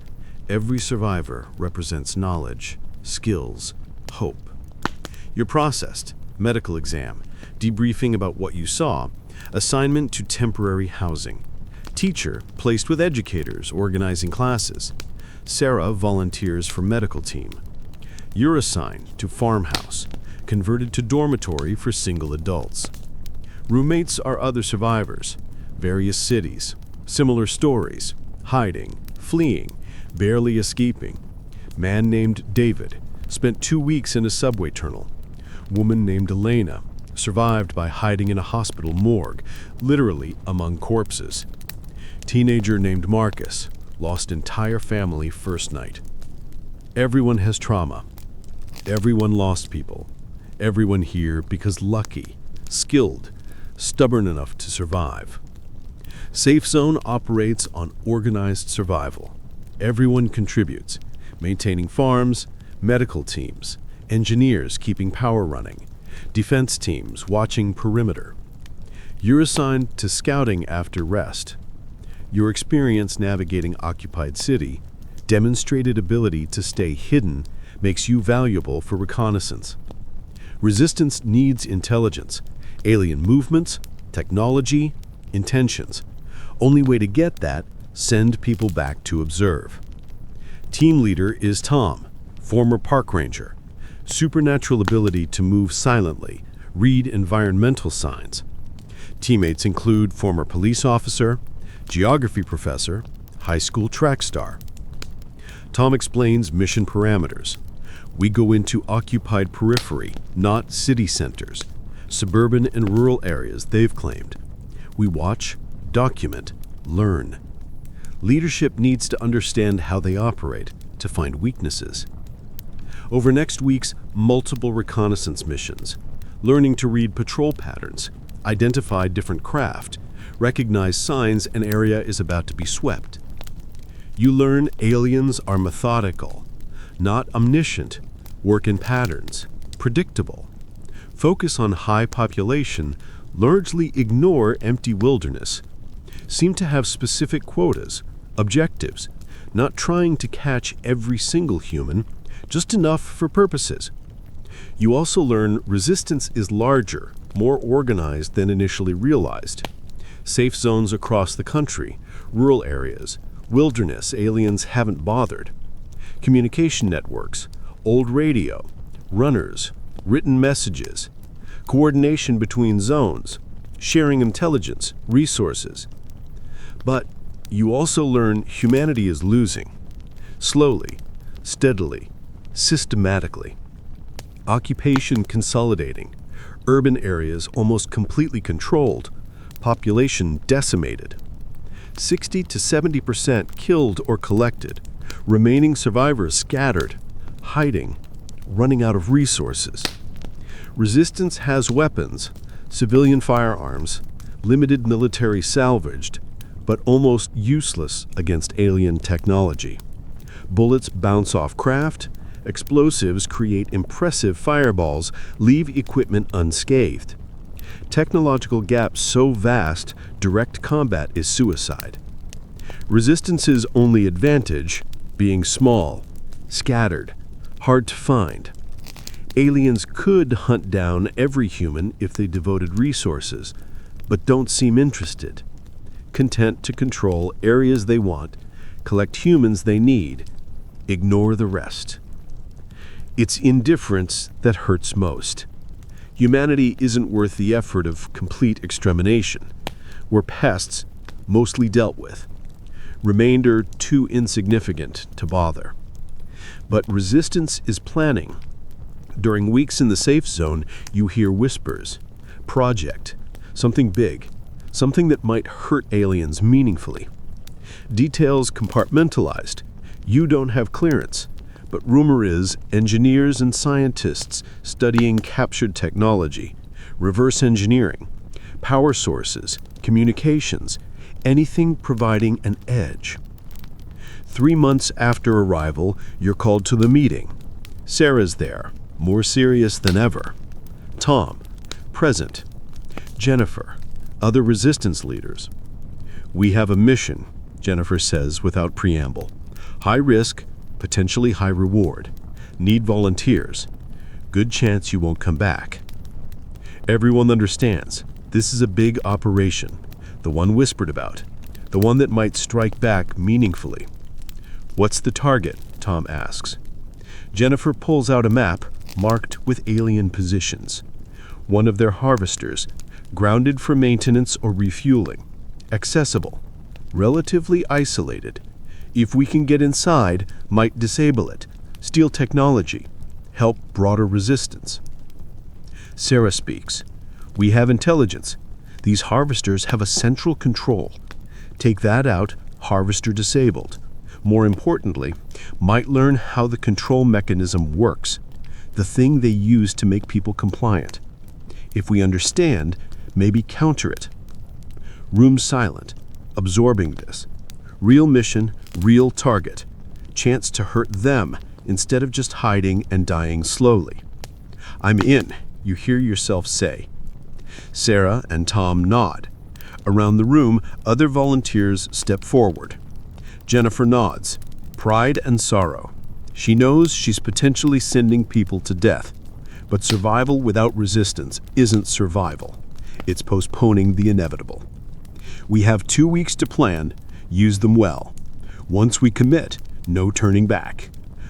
Every survivor represents knowledge, skills, hope. You're processed. Medical exam. Debriefing about what you saw. Assignment to temporary housing. Teacher placed with educators organizing classes. Sarah volunteers for medical team. You're assigned to farmhouse, converted to dormitory for single adults. Roommates are other survivors, various cities, similar stories, hiding, fleeing, barely escaping. Man named David, spent 2 weeks in a subway tunnel. Woman named Elena, survived by hiding in a hospital morgue, literally among corpses. Teenager named Marcus, lost entire family first night. Everyone has trauma. Everyone lost people. Everyone here because lucky, skilled, stubborn enough to survive. Safe Zone operates on organized survival. Everyone contributes, maintaining farms, medical teams, engineers keeping power running, defense teams watching perimeter. You're assigned to scouting after rest. Your experience navigating occupied city, demonstrated ability to stay hidden, makes you valuable for reconnaissance. Resistance needs intelligence, alien movements, technology, intentions. Only way to get that, send people back to observe. Team leader is Tom, former park ranger. Supernatural ability to move silently, read environmental signs. Teammates include former police officer, geography professor, high school track star. Tom explains mission parameters. We go into occupied periphery, not city centers, suburban and rural areas they've claimed. We watch, document, learn. Leadership needs to understand how they operate, to find weaknesses. Over next week's multiple reconnaissance missions, learning to read patrol patterns, identify different craft, recognize signs an area is about to be swept. You learn aliens are methodical, not omniscient, work in patterns, predictable, focus on high population, largely ignore empty wilderness, seem to have specific quotas, objectives, not trying to catch every single human, just enough for purposes. You also learn resistance is larger, more organized than initially realized. Safe zones across the country, rural areas, wilderness aliens haven't bothered. Communication networks, old radio, runners, written messages, coordination between zones, sharing intelligence, resources. But you also learn humanity is losing, slowly, steadily, systematically. Occupation consolidating, urban areas almost completely controlled, population decimated. 60 to 70% killed or collected, remaining survivors scattered, hiding, running out of resources. Resistance has weapons, civilian firearms, limited military salvaged, but almost useless against alien technology. Bullets bounce off craft, explosives create impressive fireballs, leave equipment unscathed. Technological gaps so vast, direct combat is suicide. Resistance's only advantage, being small, scattered, hard to find. Aliens could hunt down every human if they devoted resources, but don't seem interested. Content to control areas they want, collect humans they need, ignore the rest. It's indifference that hurts most. Humanity isn't worth the effort of complete extermination. We're pests, mostly dealt with. Remainder too insignificant to bother. But resistance is planning. During weeks in the safe zone, you hear whispers. Project. Something big. Something that might hurt aliens meaningfully. Details compartmentalized. You don't have clearance. But rumor is engineers and scientists studying captured technology, reverse engineering, power sources, communications, anything providing an edge. 3 months after arrival, you're called to the meeting. Sarah's there, more serious than ever. Tom, present. Jennifer, other resistance leaders. We have a mission, Jennifer says without preamble. High risk, potentially high reward. Need volunteers. Good chance you won't come back. Everyone understands. This is a big operation. The one whispered about. The one that might strike back meaningfully. What's the target? Tom asks. Jennifer pulls out a map marked with alien positions. One of their harvesters, grounded for maintenance or refueling. Accessible. Relatively isolated. If we can get inside, might disable it, steal technology, help broader resistance. Sarah speaks. We have intelligence. These harvesters have a central control. Take that out, harvester disabled. More importantly, might learn how the control mechanism works, the thing they use to make people compliant. If we understand, maybe counter it. Room silent, absorbing this. Real mission, real target. Chance to hurt them instead of just hiding and dying slowly. I'm in, you hear yourself say. Sarah and Tom nod. Around the room, other volunteers step forward. Jennifer nods, pride and sorrow. She knows she's potentially sending people to death. But survival without resistance isn't survival. It's postponing the inevitable. We have 2 weeks to plan. Use them well. Once we commit, no turning back.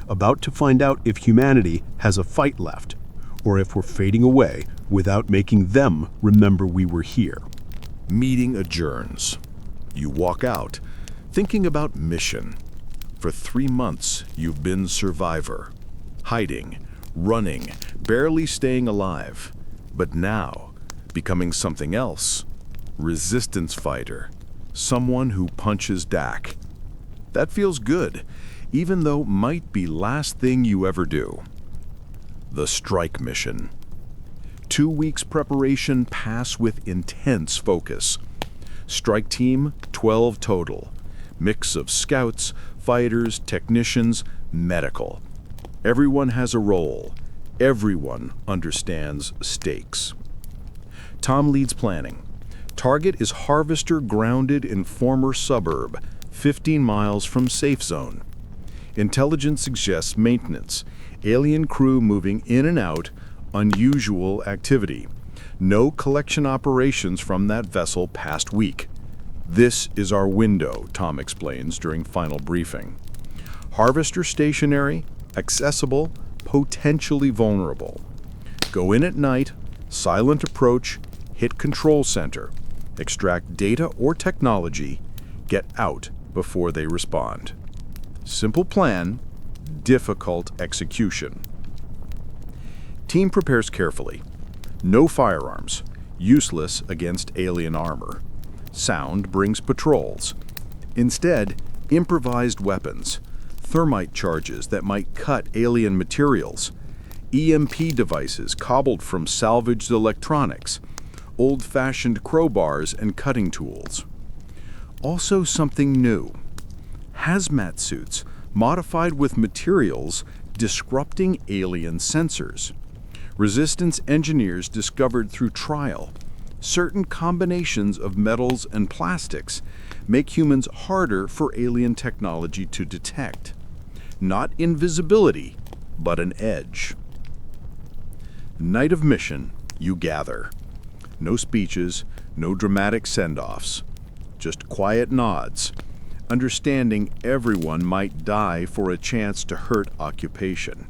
About to find out if humanity has a fight left, or if we're fading away without making them remember we were here. Meeting adjourns. You walk out, thinking about mission. For 3 months, you've been survivor. Hiding, running, barely staying alive. But now, becoming something else. Resistance fighter. Someone who punches Dak. That feels good, even though might be last thing you ever do. the strike mission. 2 weeks preparation pass with intense focus. Strike team, 12 total. Mix of scouts, fighters, technicians, medical. Everyone has a role. Everyone understands stakes. Tom leads planning. Target is Harvester grounded in former suburb, 15 miles from safe zone. Intelligence suggests maintenance. Alien crew moving in and out, unusual activity. No collection operations from that vessel past week. This is our window, Tom explains during final briefing. Harvester stationary, accessible, potentially vulnerable. Go in at night, silent approach, hit control center, extract data or technology, get out before they respond. Simple plan, difficult execution. Team prepares carefully. No firearms, useless against alien armor. Sound brings patrols. Instead, improvised weapons, thermite charges that might cut alien materials, EMP devices cobbled from salvaged electronics, old-fashioned crowbars and cutting tools. Also something new. Hazmat suits modified with materials disrupting alien sensors. Resistance engineers discovered through trial certain combinations of metals and plastics make humans harder for alien technology to detect. Not invisibility, but an edge. Night of mission, you gather. No speeches, no dramatic send-offs. Just quiet nods, understanding everyone might die for a chance to hurt occupation.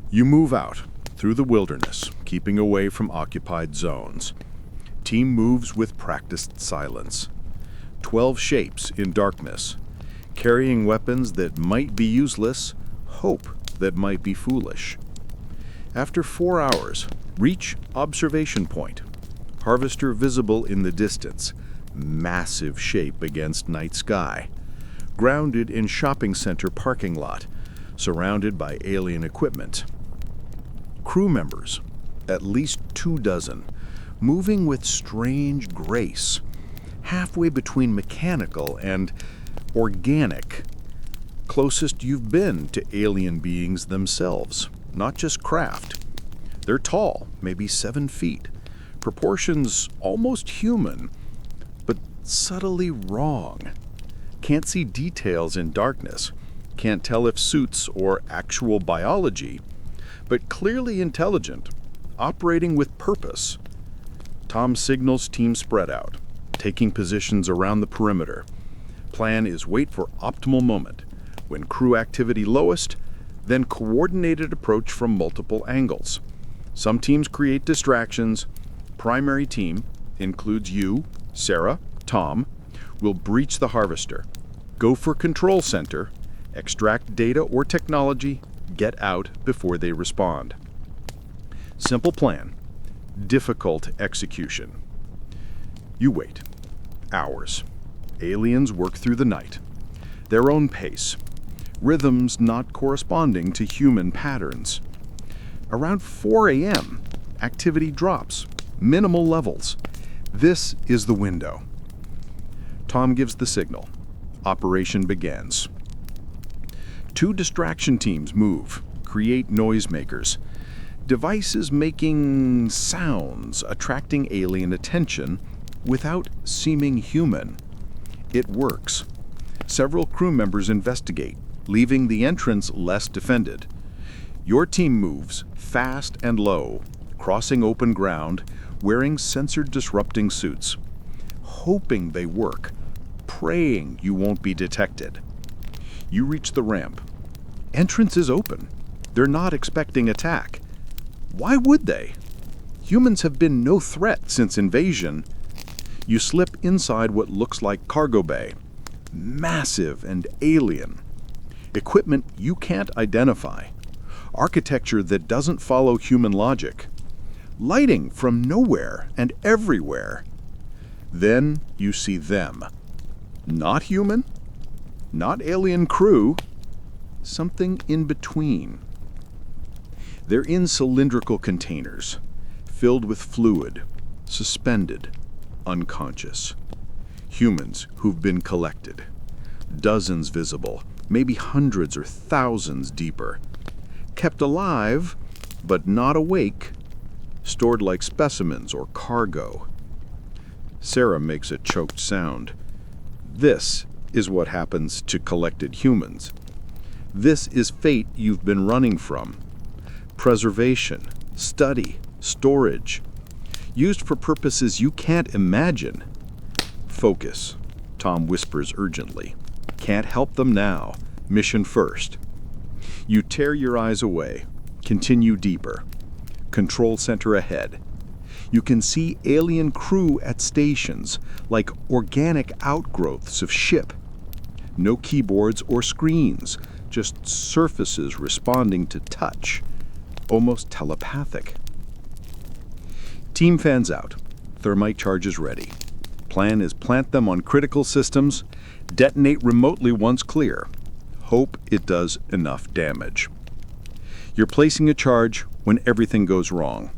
You move out through the wilderness, keeping away from occupied zones. Team moves with practiced silence. 12 shapes in darkness, carrying weapons that might be useless, hope that might be foolish. After 4 hours, reach observation point. Harvester visible in the distance, massive shape against night sky. Grounded in shopping center parking lot, surrounded by alien equipment. Crew members, at least 24, moving with strange grace, halfway between mechanical and organic. Closest you've been to alien beings themselves, not just craft. They're tall, maybe 7 feet, proportions almost human, but subtly wrong. Can't see details in darkness, can't tell if suits or actual biology, but clearly intelligent, operating with purpose. Tom signals team spread out, taking positions around the perimeter. Plan is wait for optimal moment, when crew activity lowest, then coordinated approach from multiple angles. Some teams create distractions. Primary team includes you, Sarah, Tom, will breach the harvester. Go for control center, extract data or technology, get out before they respond. Simple plan, difficult execution. You wait. Hours. Aliens work through the night. Their own pace. Rhythms not corresponding to human patterns. Around 4 a.m., activity drops. Minimal levels. This is the window. Tom gives the signal. Operation begins. 2 distraction teams move, create noisemakers. Devices making sounds, attracting alien attention without seeming human. It works. Several crew members investigate, leaving the entrance less defended. Your team moves fast and low, crossing open ground, wearing sensor-disrupting suits, hoping they work, praying you won't be detected. You reach the ramp. Entrance is open. They're not expecting attack. Why would they? Humans have been no threat since invasion. You slip inside what looks like cargo bay. Massive and alien. Equipment you can't identify. Architecture that doesn't follow human logic. Lighting from nowhere and everywhere. Then you see them. Not human, not alien crew, something in between. They're in cylindrical containers, filled with fluid, suspended, unconscious. Humans who've been collected. Dozens visible, maybe hundreds or thousands deeper. Kept alive, but not awake. Stored like specimens or cargo. Sarah makes a choked sound. This is what happens to collected humans. This is fate you've been running from. Preservation, study, storage. Used for purposes you can't imagine. Focus, Tom whispers urgently. Can't help them now. Mission first. You tear your eyes away. Continue deeper. Control center ahead. You can see alien crew at stations, like organic outgrowths of ship. No keyboards or screens, just surfaces responding to touch. Almost telepathic. Team fans out. Thermite charges ready. Plan is plant them on critical systems, detonate remotely once clear. Hope it does enough damage. You're placing a charge when everything goes wrong.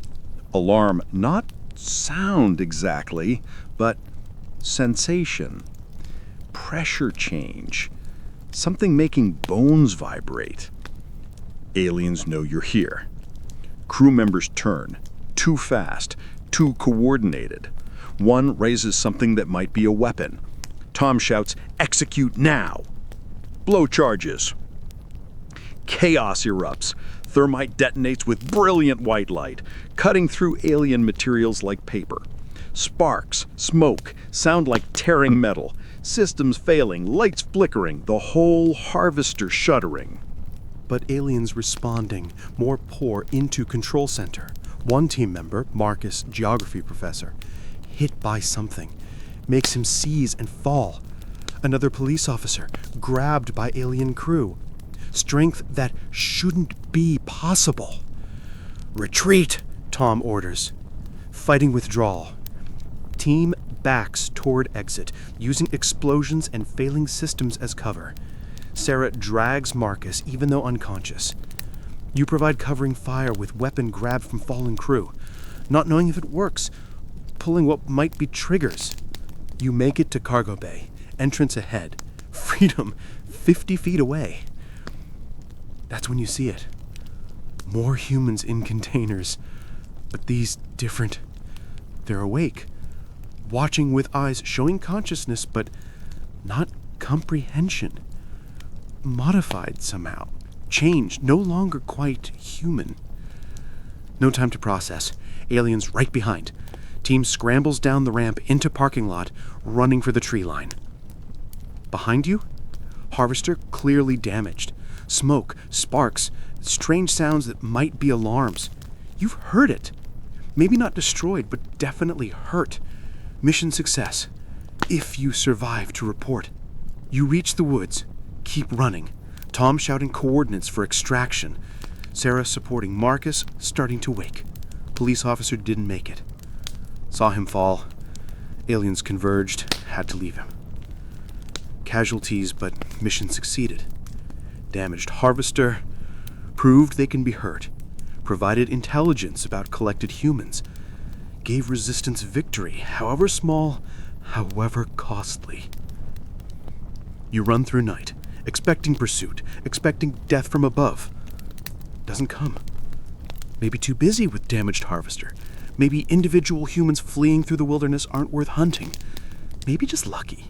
Alarm, not sound exactly, but sensation. Pressure change. Something making bones vibrate. Aliens know you're here. Crew members turn. Too fast, too coordinated. One raises something that might be a weapon. Tom shouts, "Execute now!" Blow charges. Chaos erupts. Thermite detonates with brilliant white light, cutting through alien materials like paper. Sparks, smoke, sound like tearing metal. Systems failing, lights flickering, the whole harvester shuddering. But aliens responding, more pour into control center. One team member, Marcus, geography professor, hit by something, makes him seize and fall. Another police officer, grabbed by alien crew. Strength that shouldn't be possible. Retreat, Tom orders. Fighting withdrawal. Team backs toward exit, using explosions and failing systems as cover. Sarah drags Marcus, even though unconscious. You provide covering fire with weapon grabbed from fallen crew, not knowing if it works, pulling what might be triggers. You make it to cargo bay, entrance ahead. Freedom 50 feet away. That's when you see it. More humans in containers, but these different. They're awake, watching with eyes showing consciousness, but not comprehension. Modified somehow, changed, no longer quite human. No time to process. Aliens right behind. Team scrambles down the ramp into parking lot, running for the tree line. Behind you, harvester clearly damaged. Smoke, sparks, strange sounds that might be alarms. You've heard it. Maybe not destroyed, but definitely hurt. Mission success. If you survive to report. You reach the woods. Keep running. Tom shouting coordinates for extraction. Sarah supporting Marcus, starting to wake. Police officer didn't make it. Saw him fall. Aliens converged, had to leave him. Casualties, but mission succeeded. Damaged harvester, proved they can be hurt, provided intelligence about collected humans, gave resistance victory, however small, however costly. You run through night, expecting pursuit, expecting death from above. Doesn't come. Maybe too busy with damaged harvester. Maybe individual humans fleeing through the wilderness aren't worth hunting. Maybe just lucky.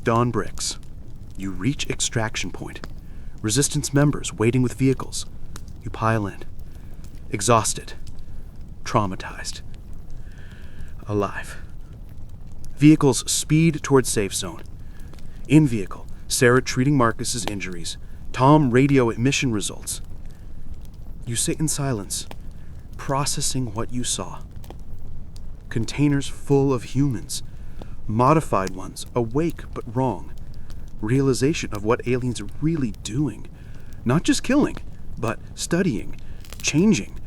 Dawn breaks. You reach extraction point. Resistance members waiting with vehicles. You pile in. Exhausted. Traumatized. Alive. Vehicles speed towards safe zone. In vehicle, Sarah treating Marcus's injuries. Tom radio at mission results. You sit in silence, processing what you saw. Containers full of humans. Modified ones, awake but wrong. Realization of what aliens are really doing. Not just killing, but studying, changing,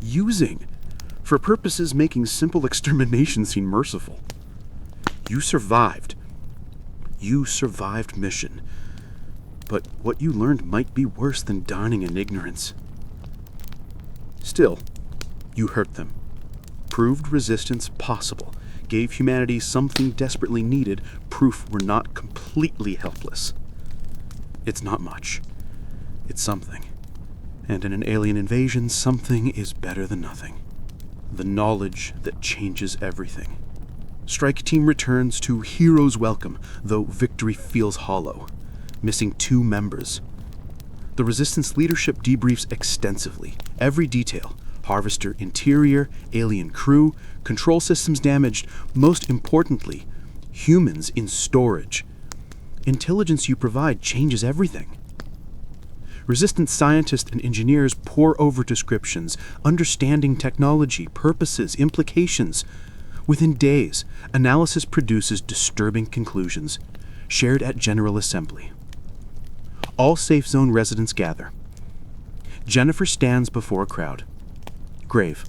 using, for purposes making simple extermination seem merciful. You survived. You survived mission. But what you learned might be worse than dying in ignorance. Still, you hurt them. Proved resistance possible. Gave humanity something desperately needed, proof we're not completely helpless. It's not much. It's something. And in an alien invasion, something is better than nothing. The knowledge that changes everything. Strike Team returns to hero's welcome, though victory feels hollow, missing 2 members. The Resistance leadership debriefs extensively, every detail. Harvester interior, alien crew, control systems damaged, most importantly, humans in storage. Intelligence you provide changes everything. Resistance scientists and engineers pore over descriptions, understanding technology, purposes, implications. Within days, analysis produces disturbing conclusions, shared at General Assembly. All safe zone residents gather. Jennifer stands before a crowd. Grave.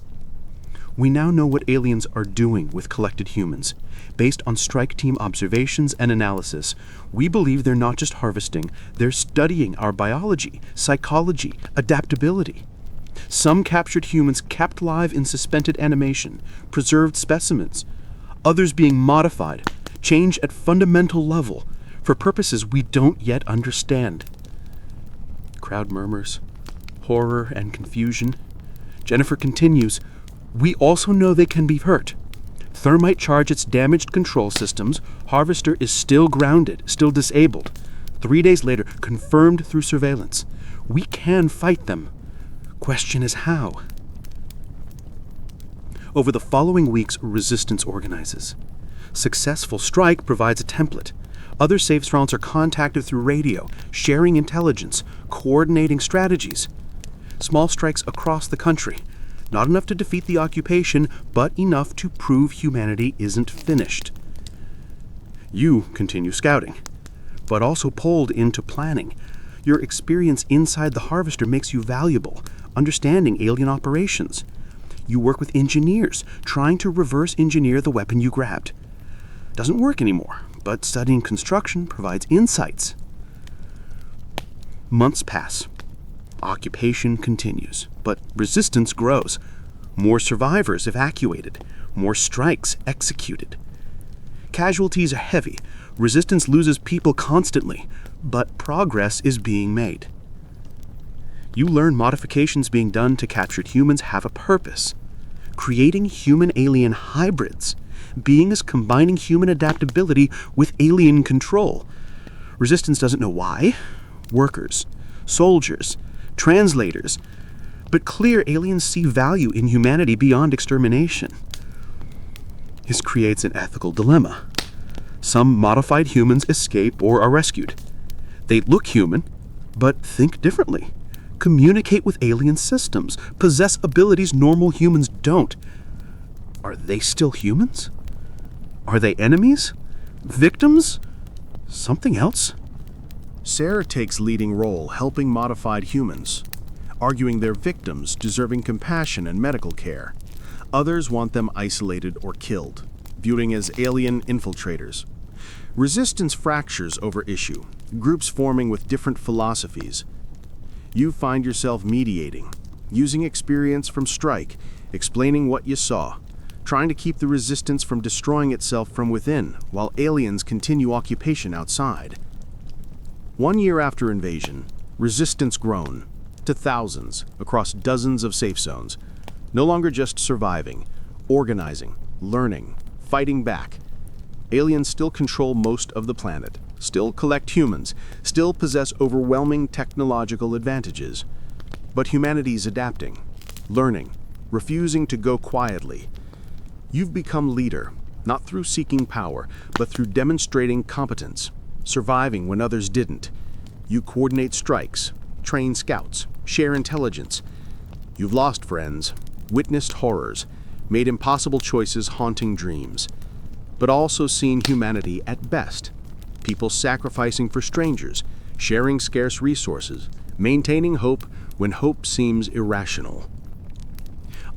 We now know what aliens are doing with collected humans. Based on Strike Team observations and analysis, we believe they're not just harvesting, they're studying our biology, psychology, adaptability. Some captured humans kept live in suspended animation, preserved specimens. Others being modified, changed at fundamental level, for purposes we don't yet understand. Crowd murmurs, horror and confusion. Jennifer continues, we also know they can be hurt. Thermite charge its damaged control systems. Harvester is still grounded, still disabled. 3 days later, confirmed through surveillance. We can fight them. Question is how? Over the following weeks, Resistance organizes. Successful strike provides a template. Other safe zones are contacted through radio, sharing intelligence, coordinating strategies. Small strikes across the country. Not enough to defeat the occupation, but enough to prove humanity isn't finished. You continue scouting, but also pulled into planning. Your experience inside the Harvester makes you valuable, understanding alien operations. You work with engineers, trying to reverse engineer the weapon you grabbed. Doesn't work anymore, but studying construction provides insights. Months pass. Occupation continues, but resistance grows. More survivors evacuated, more strikes executed. Casualties are heavy. Resistance loses people constantly, but progress is being made. You learn modifications being done to captured humans have a purpose. Creating human-alien hybrids. Beings combining human adaptability with alien control. Resistance doesn't know why. Workers, soldiers, translators, but clear aliens see value in humanity beyond extermination. This creates an ethical dilemma. Some modified humans escape or are rescued. They look human, but think differently, communicate with alien systems, possess abilities normal humans don't. Are they still humans? Are they enemies? Victims? Something else? Sarah takes leading role helping modified humans, arguing they're victims deserving compassion and medical care. Others want them isolated or killed, viewing as alien infiltrators. Resistance fractures over issue, groups forming with different philosophies. You find yourself mediating, using experience from Strike, explaining what you saw, trying to keep the resistance from destroying itself from within, while aliens continue occupation outside. 1 year after invasion, resistance grown to thousands across dozens of safe zones, no longer just surviving, organizing, learning, fighting back. Aliens still control most of the planet, still collect humans, still possess overwhelming technological advantages. But humanity's adapting, learning, refusing to go quietly. You've become leader, not through seeking power, but through demonstrating competence, surviving when others didn't. You coordinate strikes, train scouts, share intelligence. You've lost friends, witnessed horrors, made impossible choices haunting dreams, but also seen humanity at best. People sacrificing for strangers, sharing scarce resources, maintaining hope when hope seems irrational.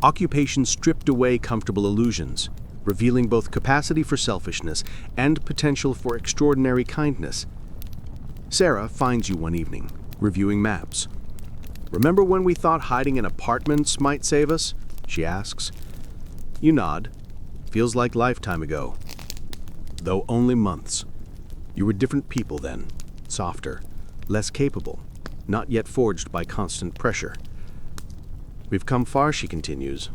Occupation stripped away comfortable illusions, revealing both capacity for selfishness and potential for extraordinary kindness. Sarah finds you one evening, reviewing maps. Remember when we thought hiding in apartments might save us? She asks. You nod. Feels like lifetime ago. Though only months. You were different people then. Softer. Less capable. Not yet forged by constant pressure. We've come far, she continues.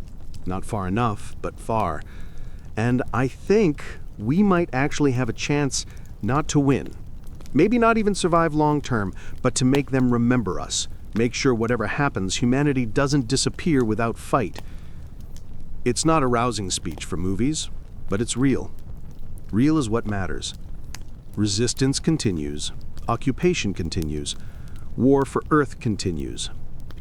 Not far enough, but far. And I think we might actually have a chance not to win. Maybe not even survive long term, but to make them remember us. Make sure whatever happens, humanity doesn't disappear without fight. It's not a rousing speech for movies, but it's real. Real is what matters. Resistance continues. Occupation continues. War for Earth continues.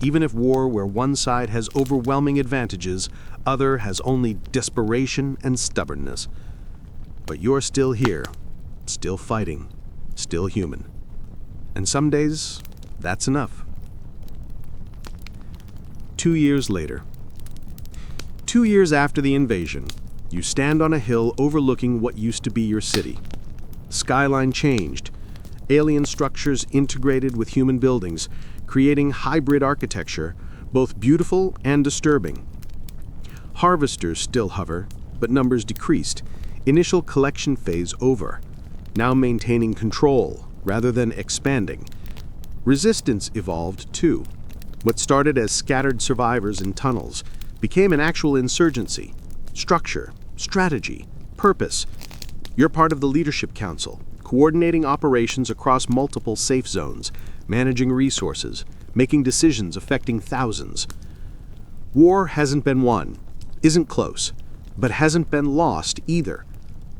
Even if war where one side has overwhelming advantages, other has only desperation and stubbornness. But you're still here, still fighting, still human. And some days, that's enough. 2 years later. 2 years after the invasion, you stand on a hill overlooking what used to be your city. Skyline changed. Alien structures integrated with human buildings, creating hybrid architecture, both beautiful and disturbing. Harvesters still hover, but numbers decreased. Initial collection phase over. Now maintaining control rather than expanding. Resistance evolved too. What started as scattered survivors in tunnels became an actual insurgency. Structure, strategy, purpose. You're part of the Leadership Council, coordinating operations across multiple safe zones, managing resources, making decisions affecting thousands. War hasn't been won, isn't close, but hasn't been lost either.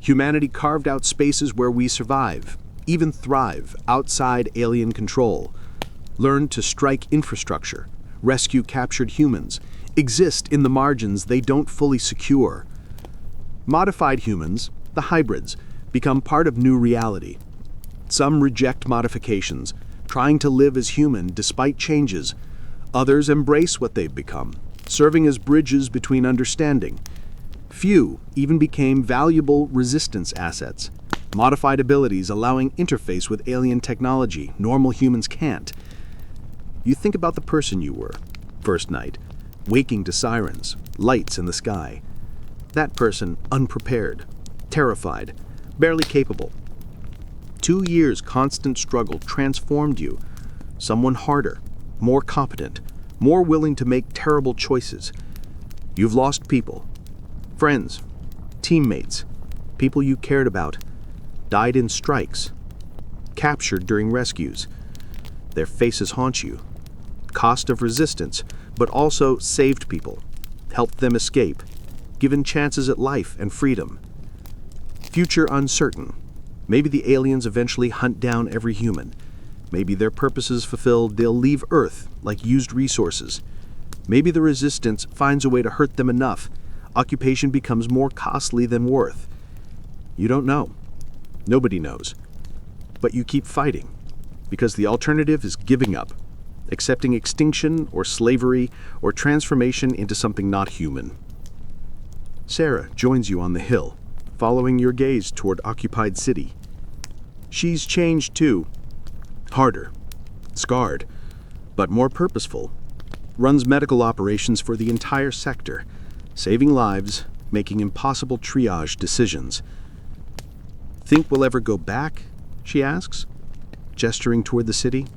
Humanity carved out spaces where we survive, even thrive, outside alien control. Learned to strike infrastructure, rescue captured humans, exist in the margins they don't fully secure. Modified humans, the hybrids, become part of new reality. Some reject modifications, trying to live as human despite changes. Others embrace what they've become, serving as bridges between understanding. Few even became valuable resistance assets, modified abilities allowing interface with alien technology normal humans can't. You think about the person you were, first night, waking to sirens, lights in the sky. That person unprepared, terrified, barely capable. 2 years constant struggle transformed you. Someone harder, more competent, more willing to make terrible choices. You've lost people, friends, teammates, people you cared about, died in strikes, captured during rescues. Their faces haunt you. Cost of resistance, but also saved people, helped them escape, given chances at life and freedom. Future uncertain. Maybe the aliens eventually hunt down every human. Maybe their purposes fulfilled, they'll leave Earth like used resources. Maybe the resistance finds a way to hurt them enough. Occupation becomes more costly than worth. You don't know. Nobody knows. But you keep fighting, because the alternative is giving up, accepting extinction or slavery or transformation into something not human. Sarah joins you on the hill, following your gaze toward occupied city. She's changed too. Harder, scarred, but more purposeful. Runs medical operations for the entire sector, saving lives, making impossible triage decisions. Think we'll ever go back? She asks, gesturing toward the city.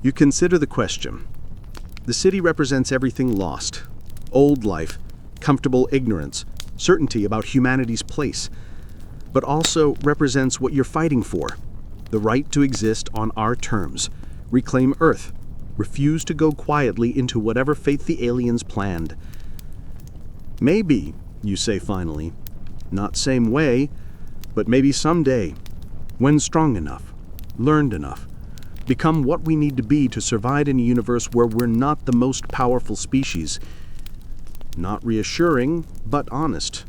You consider the question. The city represents everything lost. Old life, comfortable ignorance, certainty about humanity's place, but also represents what you're fighting for. The right to exist on our terms, reclaim Earth, refuse to go quietly into whatever fate the aliens planned. Maybe, you say finally, not same way, but maybe someday, when strong enough, learned enough, become what we need to be to survive in a universe where we're not the most powerful species. Not reassuring, but honest.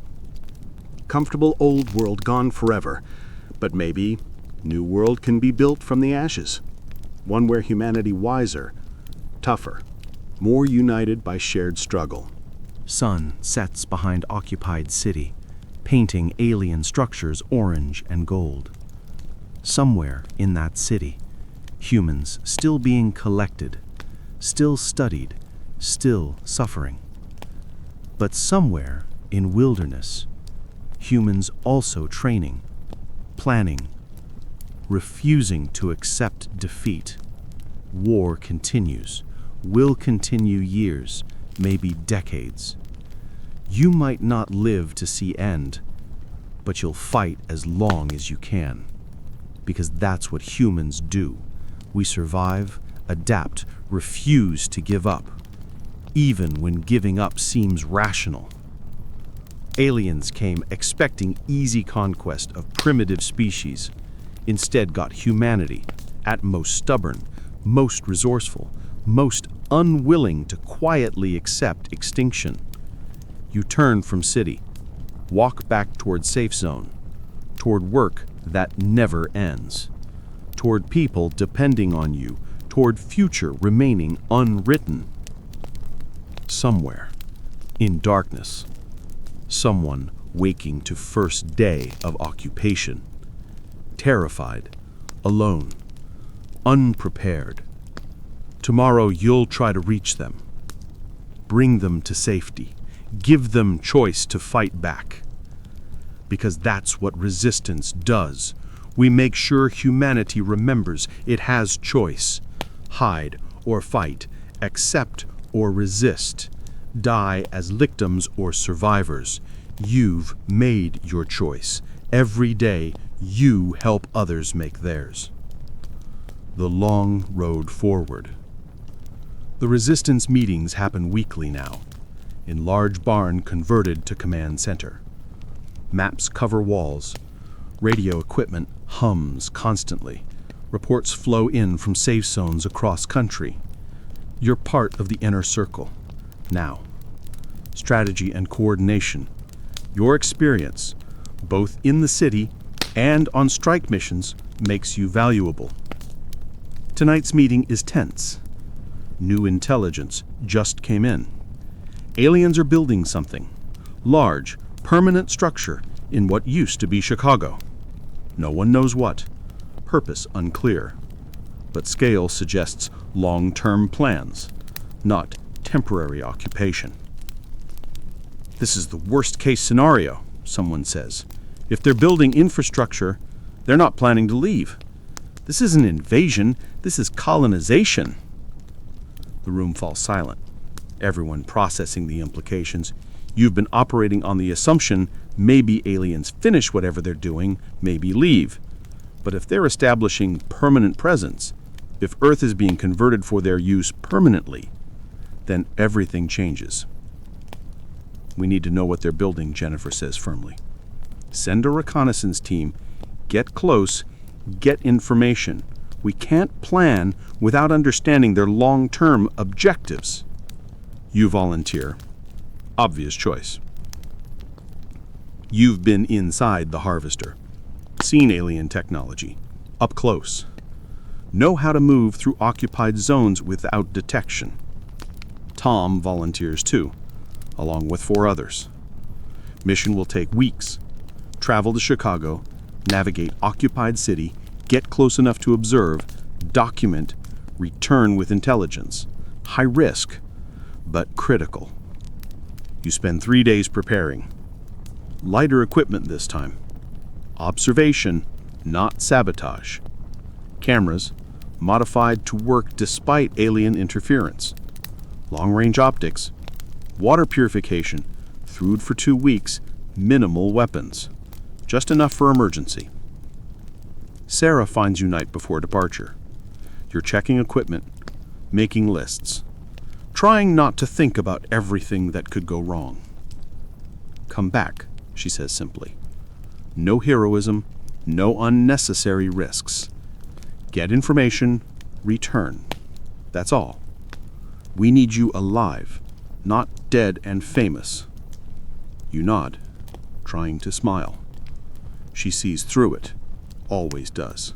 Comfortable old world gone forever, but maybe new world can be built from the ashes. One where humanity wiser, tougher, more united by shared struggle. Sun sets behind occupied city, painting alien structures orange and gold. Somewhere in that city, humans still being collected, still studied, still suffering. But somewhere in wilderness, humans also training, planning, refusing to accept defeat. War continues, will continue years, maybe decades. You might not live to see end, but you'll fight as long as you can. Because that's what humans do. We survive, adapt, refuse to give up, even when giving up seems rational. Aliens came expecting easy conquest of primitive species, instead got humanity, at most stubborn, most resourceful, most unwilling to quietly accept extinction. You turn from city, walk back toward safe zone, toward work that never ends, toward people depending on you, toward future remaining unwritten. Somewhere, in darkness, someone waking to first day of occupation, terrified, alone, unprepared. Tomorrow you'll try to reach them, bring them to safety, give them choice to fight back. Because that's what resistance does. We make sure humanity remembers it has choice. Hide or fight, accept or resist, die as victims or survivors. You've made your choice. Every day, you help others make theirs. The long road forward. The resistance meetings happen weekly now, in large barn converted to command center. Maps cover walls. Radio equipment hums constantly. Reports flow in from safe zones across country. You're part of the inner circle. Now, strategy and coordination. Your experience, both in the city and on strike missions, makes you valuable. Tonight's meeting is tense. New intelligence just came in. Aliens are building something. Large, permanent structure in what used to be Chicago. No one knows what. Purpose unclear. But scale suggests long-term plans, not temporary occupation. This is the worst-case scenario, someone says. If they're building infrastructure, they're not planning to leave. This isn't invasion, this is colonization. The room falls silent, everyone processing the implications. You've been operating on the assumption maybe aliens finish whatever they're doing, maybe leave. But if they're establishing permanent presence, if Earth is being converted for their use permanently, then everything changes. We need to know what they're building, Jennifer says firmly. Send a reconnaissance team, get close, get information. We can't plan without understanding their long-term objectives. You volunteer. Obvious choice. You've been inside the harvester, seen alien technology, up close. Know how to move through occupied zones without detection. Tom volunteers too, along with 4 others. Mission will take weeks. Travel to Chicago, navigate occupied city, get close enough to observe, document, return with intelligence. High risk, but critical. You spend 3 days preparing. Lighter equipment this time. Observation, not sabotage. Cameras, modified to work despite alien interference. Long-range optics. Water purification, food for 2 weeks, minimal weapons. Just enough for emergency. Sarah finds you night before departure. You're checking equipment, making lists, trying not to think about everything that could go wrong. Come back, she says simply. No heroism, no unnecessary risks. Get information, return. That's all. We need you alive, not dead and famous. You nod, trying to smile. She sees through it, always does.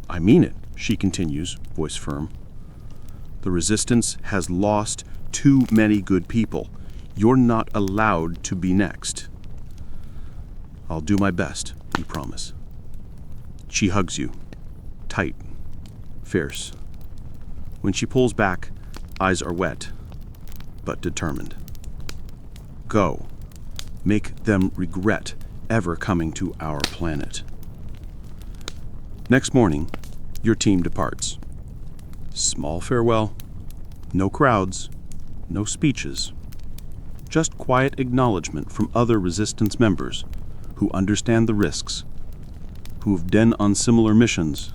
I mean it, she continues, voice firm. The resistance has lost too many good people. You're not allowed to be next. I'll do my best, you promise. She hugs you, tight, fierce. When she pulls back, eyes are wet, but determined. Go. Make them regret ever coming to our planet. Next morning, your team departs. Small farewell, no crowds, no speeches, just quiet acknowledgement from other resistance members who understand the risks, who've been on similar missions,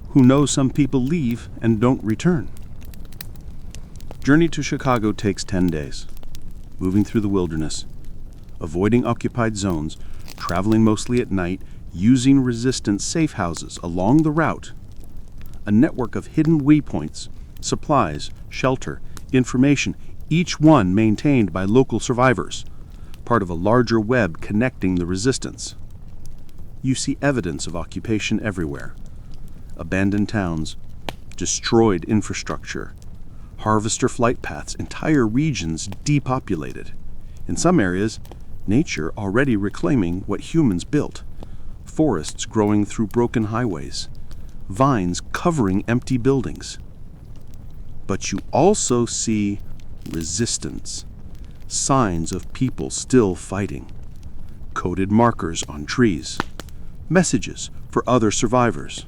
who know some people leave and don't return. Journey to Chicago takes 10 days, moving through the wilderness, avoiding occupied zones, traveling mostly at night, using resistance safe houses along the route, a network of hidden waypoints, supplies, shelter, information, each one maintained by local survivors, part of a larger web connecting the resistance. You see evidence of occupation everywhere. Abandoned towns, destroyed infrastructure, harvester flight paths, entire regions depopulated. In some areas, nature already reclaiming what humans built. Forests growing through broken highways, vines covering empty buildings. But you also see resistance, signs of people still fighting, coded markers on trees, messages for other survivors,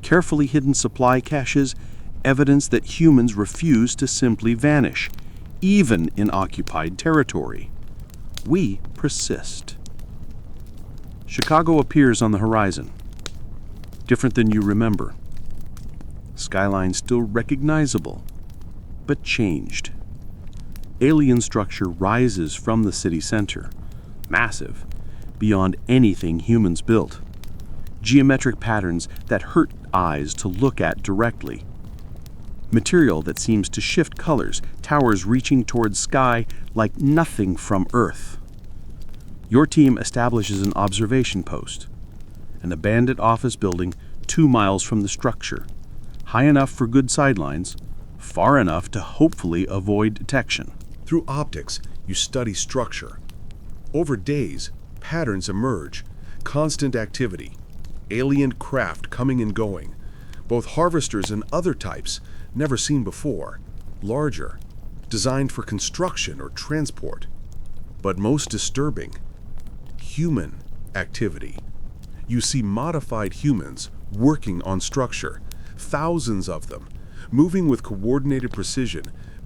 carefully hidden supply caches, evidence that humans refuse to simply vanish, even in occupied territory. We persist. Chicago appears on the horizon, different than you remember. Skyline still recognizable, but changed. Alien structure rises from the city center, massive, beyond anything humans built. Geometric patterns that hurt eyes to look at directly. Material that seems to shift colors, towers reaching towards sky like nothing from Earth. Your team establishes an observation post, an abandoned office building 2 miles from the structure, high enough for good sidelines, far enough to hopefully avoid detection. Through optics, you study structure. Over days, patterns emerge, constant activity, alien craft coming and going, both harvesters and other types never seen before, larger, designed for construction or transport. But most disturbing, human activity. You see modified humans working on structure, thousands of them, moving with coordinated precision,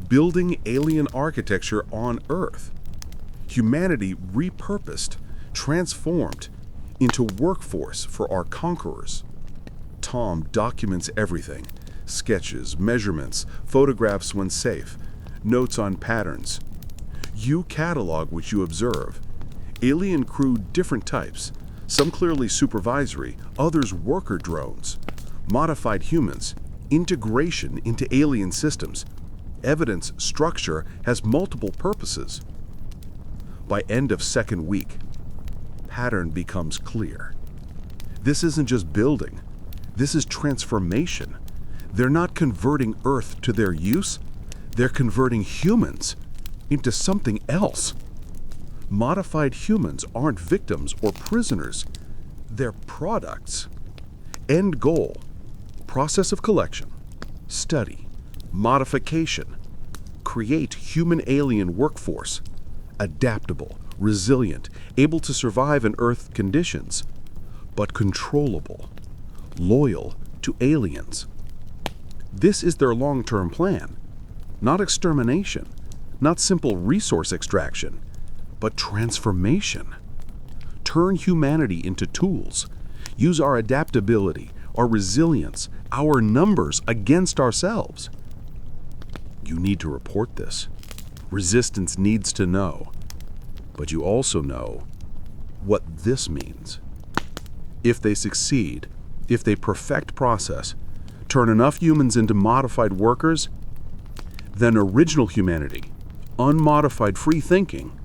building alien architecture on Earth. Humanity repurposed, transformed into workforce for our conquerors. Tom documents everything: sketches, measurements, photographs when safe, notes on patterns. You catalog what you observe. Alien crew different types, some clearly supervisory, others worker drones. Modified humans, integration into alien systems. Evidence structure has multiple purposes. By end of second week, pattern becomes clear. This isn't just building, this is transformation. They're not converting Earth to their use, they're converting humans into something else. Modified humans aren't victims or prisoners, they're products. End goal: process of collection, study, modification. Create human-alien workforce, adaptable, resilient, able to survive in Earth conditions, but controllable, loyal to aliens. This is their long-term plan, not extermination, not simple resource extraction, but transformation. Turn humanity into tools. Use our adaptability, our resilience, our numbers against ourselves. You need to report this. Resistance needs to know. But you also know what this means. If they succeed, if they perfect process, turn enough humans into modified workers, then original humanity, unmodified free thinking,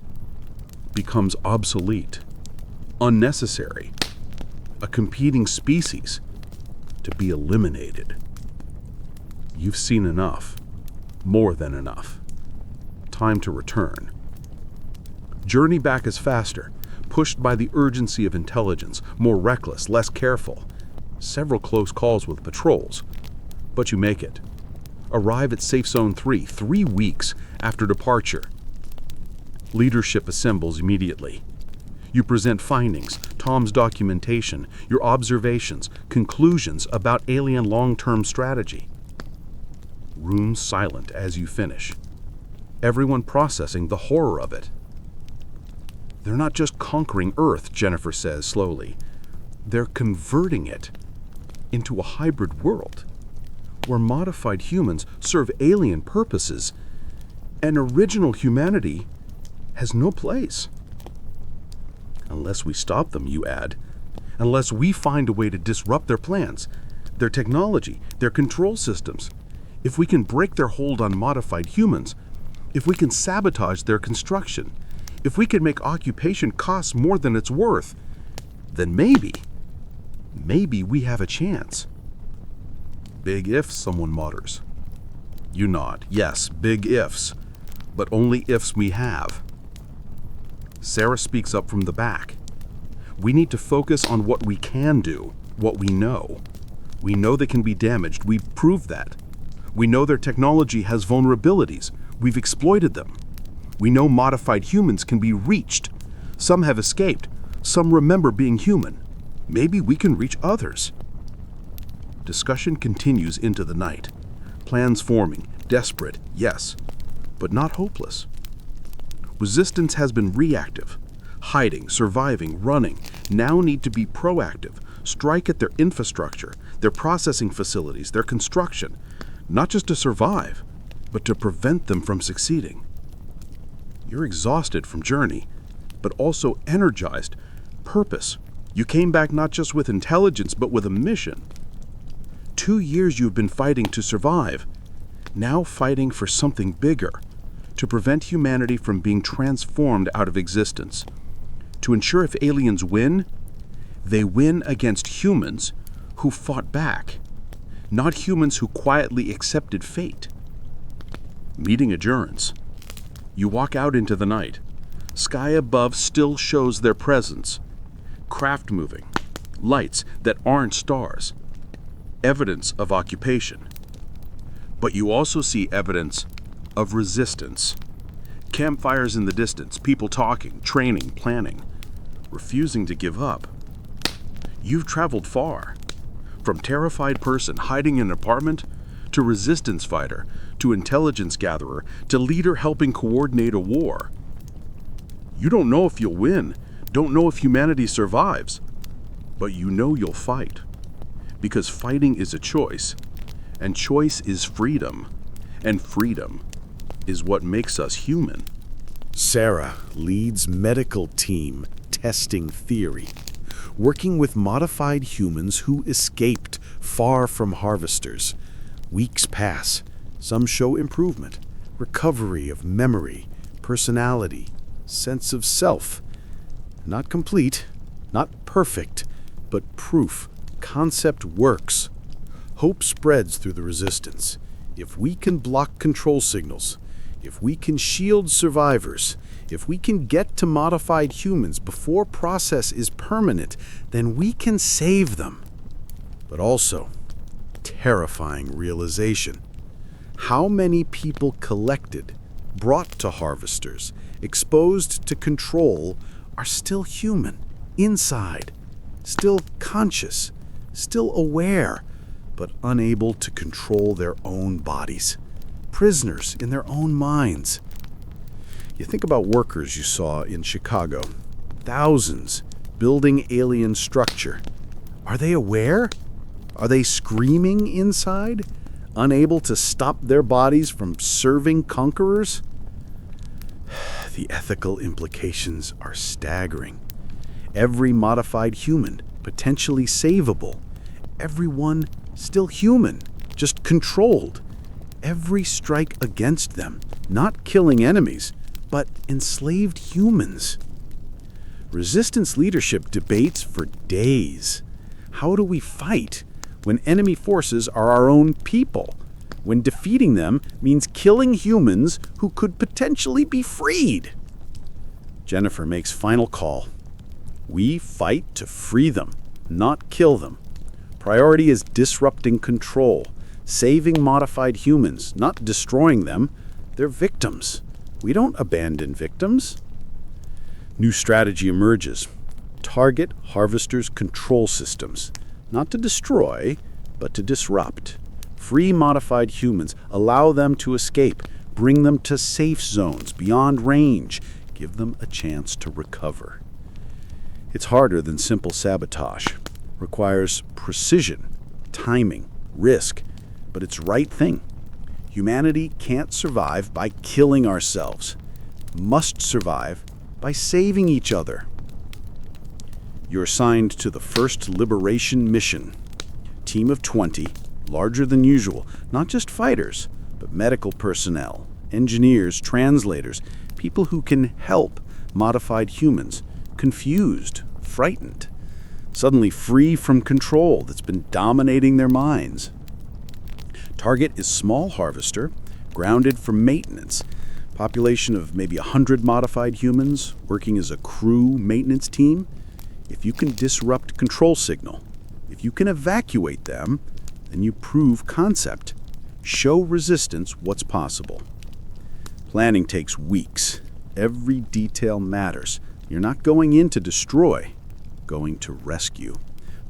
becomes obsolete, unnecessary, a competing species to be eliminated. You've seen enough, more than enough. Time to return. Journey back is faster, pushed by the urgency of intelligence, more reckless, less careful. Several close calls with patrols, but you make it. Arrive at Safe Zone 3 3 weeks after departure. Leadership assembles immediately. You present findings, Tom's documentation, your observations, conclusions about alien long-term strategy. Room silent as you finish. Everyone processing the horror of it. They're not just conquering Earth, Jennifer says slowly. They're converting it into a hybrid world where modified humans serve alien purposes and original humanity has no place. Unless we stop them, you add. Unless we find a way to disrupt their plans, their technology, their control systems. If we can break their hold on modified humans, if we can sabotage their construction, if we can make occupation cost more than it's worth, then maybe we have a chance. Big ifs, someone mutters. You nod. Yes, big ifs, but only ifs we have. Sarah speaks up from the back. We need to focus on what we can do, what we know. We know they can be damaged. We've proved that. We know their technology has vulnerabilities. We've exploited them. We know modified humans can be reached. Some have escaped. Some remember being human. Maybe we can reach others. Discussion continues into the night. Plans forming, desperate, yes, but not hopeless. Resistance has been reactive. Hiding, surviving, running, now need to be proactive. Strike at their infrastructure, their processing facilities, their construction, not just to survive, but to prevent them from succeeding. You're exhausted from journey, but also energized. Purpose. You came back not just with intelligence, but with a mission. 2 years you've been fighting to survive, now fighting for something bigger, to prevent humanity from being transformed out of existence. To ensure if aliens win, they win against humans who fought back, not humans who quietly accepted fate. Meeting adjourns. You walk out into the night. Sky above still shows their presence. Craft moving. Lights that aren't stars. Evidence of occupation. But you also see evidence of resistance. Campfires in the distance, people talking, training, planning, refusing to give up. You've traveled far. From terrified person hiding in an apartment, to resistance fighter, to intelligence gatherer, to leader helping coordinate a war. You don't know if you'll win, don't know if humanity survives, but you know you'll fight. Because fighting is a choice, and choice is freedom, and freedom is what makes us human. Sarah leads medical team testing theory, working with modified humans who escaped far from harvesters. Weeks pass. Some show improvement, recovery of memory, personality, sense of self. Not complete, not perfect, but proof. Concept works. Hope spreads through the resistance. If we can block control signals, if we can shield survivors, if we can get to modified humans before process is permanent, then we can save them. But also, terrifying realization. How many people collected, brought to harvesters, exposed to control, are still human, inside, still conscious, still aware, but unable to control their own bodies, prisoners in their own minds. You think about workers you saw in Chicago, thousands building alien structure. Are they aware? Are they screaming inside, unable to stop their bodies from serving conquerors? The ethical implications are staggering. Every modified human, potentially savable. Everyone still human, just controlled. Every strike against them, not killing enemies, but enslaved humans. Resistance leadership debates for days. How do we fight when enemy forces are our own people? When defeating them means killing humans who could potentially be freed? Jennifer makes final call. We fight to free them, not kill them. Priority is disrupting control, Saving modified humans, not destroying them. They're victims. We don't abandon victims. New strategy emerges. Target harvesters' control systems. Not to destroy, but to disrupt. Free modified humans. Allow them to escape. Bring them to safe zones beyond range. Give them a chance to recover. It's harder than simple sabotage. Requires precision, timing, risk, but it's right thing. Humanity can't survive by killing ourselves. Must survive by saving each other. You're assigned to the first liberation mission. Team of 20, larger than usual, not just fighters, but medical personnel, engineers, translators, people who can help modified humans, confused, frightened, suddenly free from control that's been dominating their minds. Target is small harvester, grounded for maintenance. Population of maybe 100 modified humans working as a crew maintenance team. If you can disrupt control signal, if you can evacuate them, then you prove concept. Show resistance what's possible. Planning takes weeks. Every detail matters. You're not going in to destroy, going to rescue.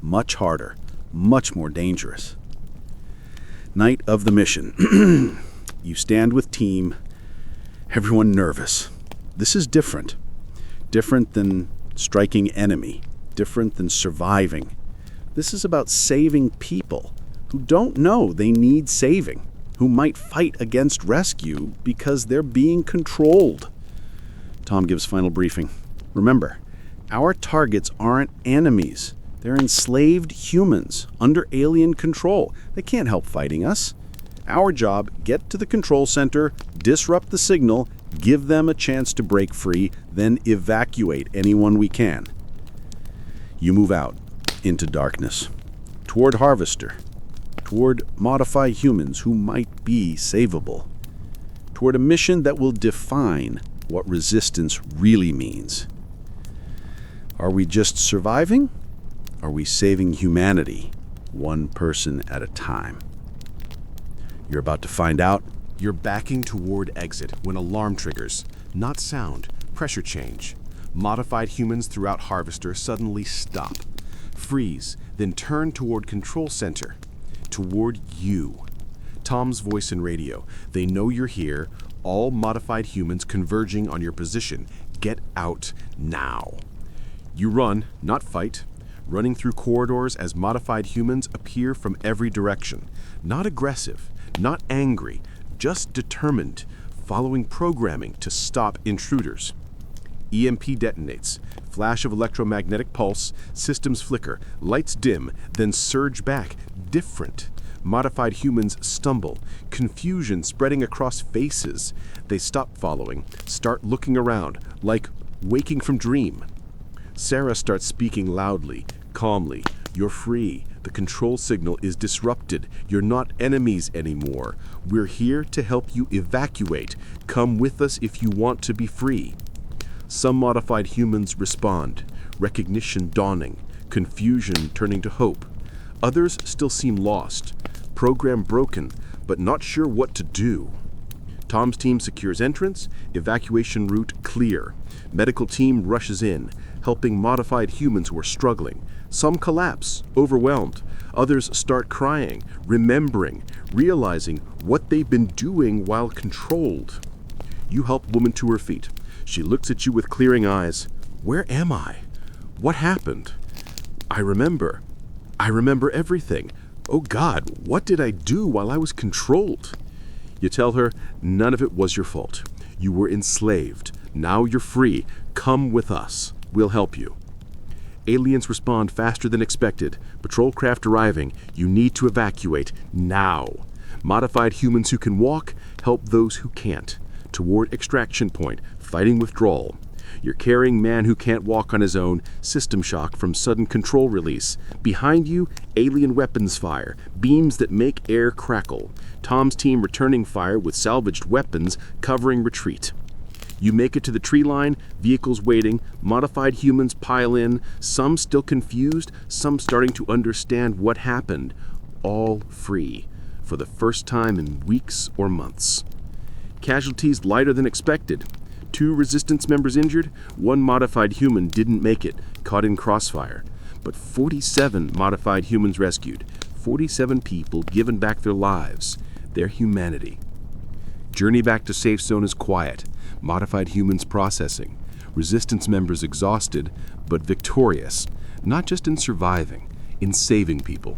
Much harder, much more dangerous. Night of the mission. You stand with team, everyone nervous. This is different. Different than striking enemy. Different than surviving. This is about saving people who don't know they need saving, who might fight against rescue because they're being controlled. Tom gives final briefing. Remember, our targets aren't enemies. They're enslaved humans under alien control. They can't help fighting us. Our job, get to the control center, disrupt the signal, give them a chance to break free, then evacuate anyone we can. You move out into darkness, toward Harvester, toward modified humans who might be savable, toward a mission that will define what resistance really means. Are we just surviving? Are we saving humanity, one person at a time? You're about to find out. You're backing toward exit when alarm triggers. Not sound, pressure change. Modified humans throughout Harvester suddenly stop. Freeze, then turn toward control center. Toward you. Tom's voice in radio. They know you're here. All modified humans converging on your position. Get out now. You run, not fight. Running through corridors as modified humans appear from every direction. Not aggressive, not angry, just determined, following programming to stop intruders. EMP detonates. Flash of electromagnetic pulse, systems flicker, lights dim, then surge back. Different. Modified humans stumble, confusion spreading across faces. They stop following, start looking around, like waking from dream. Sarah starts speaking loudly, calmly. You're free. The control signal is disrupted. You're not enemies anymore. We're here to help you evacuate. Come with us if you want to be free. Some modified humans respond, recognition dawning, confusion turning to hope. Others still seem lost, program broken, but not sure what to do. Tom's team secures entrance, evacuation route clear. Medical team rushes in, helping modified humans who are struggling. Some collapse, overwhelmed. Others start crying, remembering, realizing what they've been doing while controlled. You help woman to her feet. She looks at you with clearing eyes. Where am I? What happened? I remember everything. Oh God, what did I do while I was controlled? You tell her none of it was your fault. You were enslaved. Now you're free. Come with us. We'll help you. Aliens respond faster than expected. Patrol craft arriving. You need to evacuate now. Modified humans who can walk help those who can't. Toward extraction point, fighting withdrawal. You're carrying man who can't walk on his own, system shock from sudden control release. Behind you, alien weapons fire, beams that make air crackle. Tom's team returning fire with salvaged weapons covering retreat. You make it to the tree line, vehicles waiting, modified humans pile in, some still confused, some starting to understand what happened. All free. for the first time in weeks or months. Casualties lighter than expected. 2 resistance members injured, 1 modified human didn't make it, caught in crossfire. But 47 modified humans rescued. 47 people given back their lives, their humanity. Journey back to safe zone is quiet. Modified humans processing. Resistance members exhausted, but victorious. Not just in surviving, in saving people.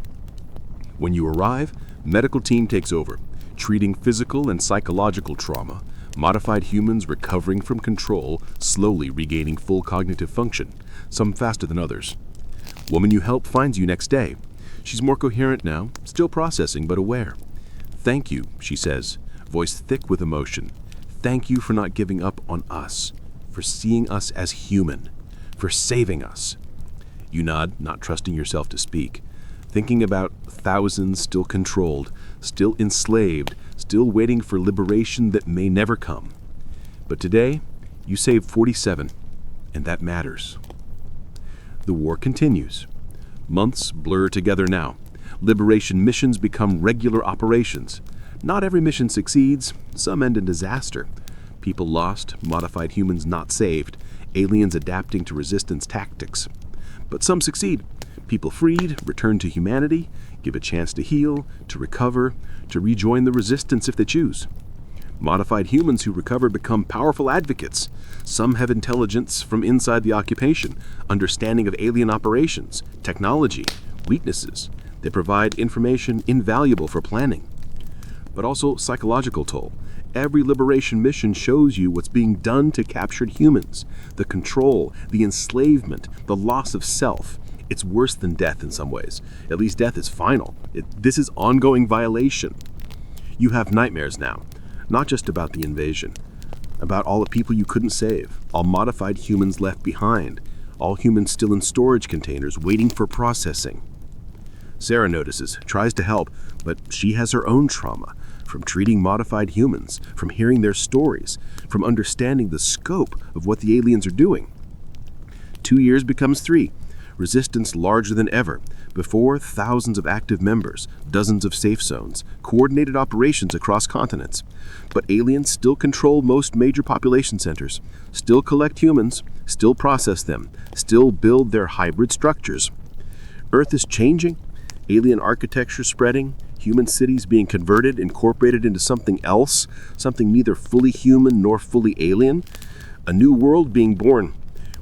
When you arrive, medical team takes over, treating physical and psychological trauma. Modified humans recovering from control, slowly regaining full cognitive function, some faster than others. Woman you help finds you next day. She's more coherent now, still processing but aware. Thank you, she says, voice thick with emotion. Thank you for not giving up on us, for seeing us as human, for saving us. You nod, not trusting yourself to speak, thinking about thousands still controlled, still enslaved, still waiting for liberation that may never come. But today, you saved 47, and that matters. The war continues. Months blur together now. Liberation missions become regular operations. Not every mission succeeds, some end in disaster. People lost, modified humans not saved, aliens adapting to resistance tactics. But some succeed. People freed, return to humanity, give a chance to heal, to recover, to rejoin the resistance if they choose. Modified humans who recover become powerful advocates. Some have intelligence from inside the occupation, understanding of alien operations, technology, weaknesses. They provide information invaluable for planning. But also psychological toll. Every liberation mission shows you what's being done to captured humans, the control, the enslavement, the loss of self. It's worse than death in some ways. At least death is final. This is ongoing violation. You have nightmares now, not just about the invasion, about all the people you couldn't save, all modified humans left behind, all humans still in storage containers waiting for processing. Sarah notices, tries to help, but she has her own trauma, from treating modified humans, from hearing their stories, from understanding the scope of what the aliens are doing. 2 years becomes 3. Resistance larger than ever. Before, thousands of active members, dozens of safe zones, coordinated operations across continents. But aliens still control most major population centers, still collect humans, still process them, still build their hybrid structures. Earth is changing, alien architecture spreading, human cities being converted, incorporated into something else, something neither fully human nor fully alien. A new world being born.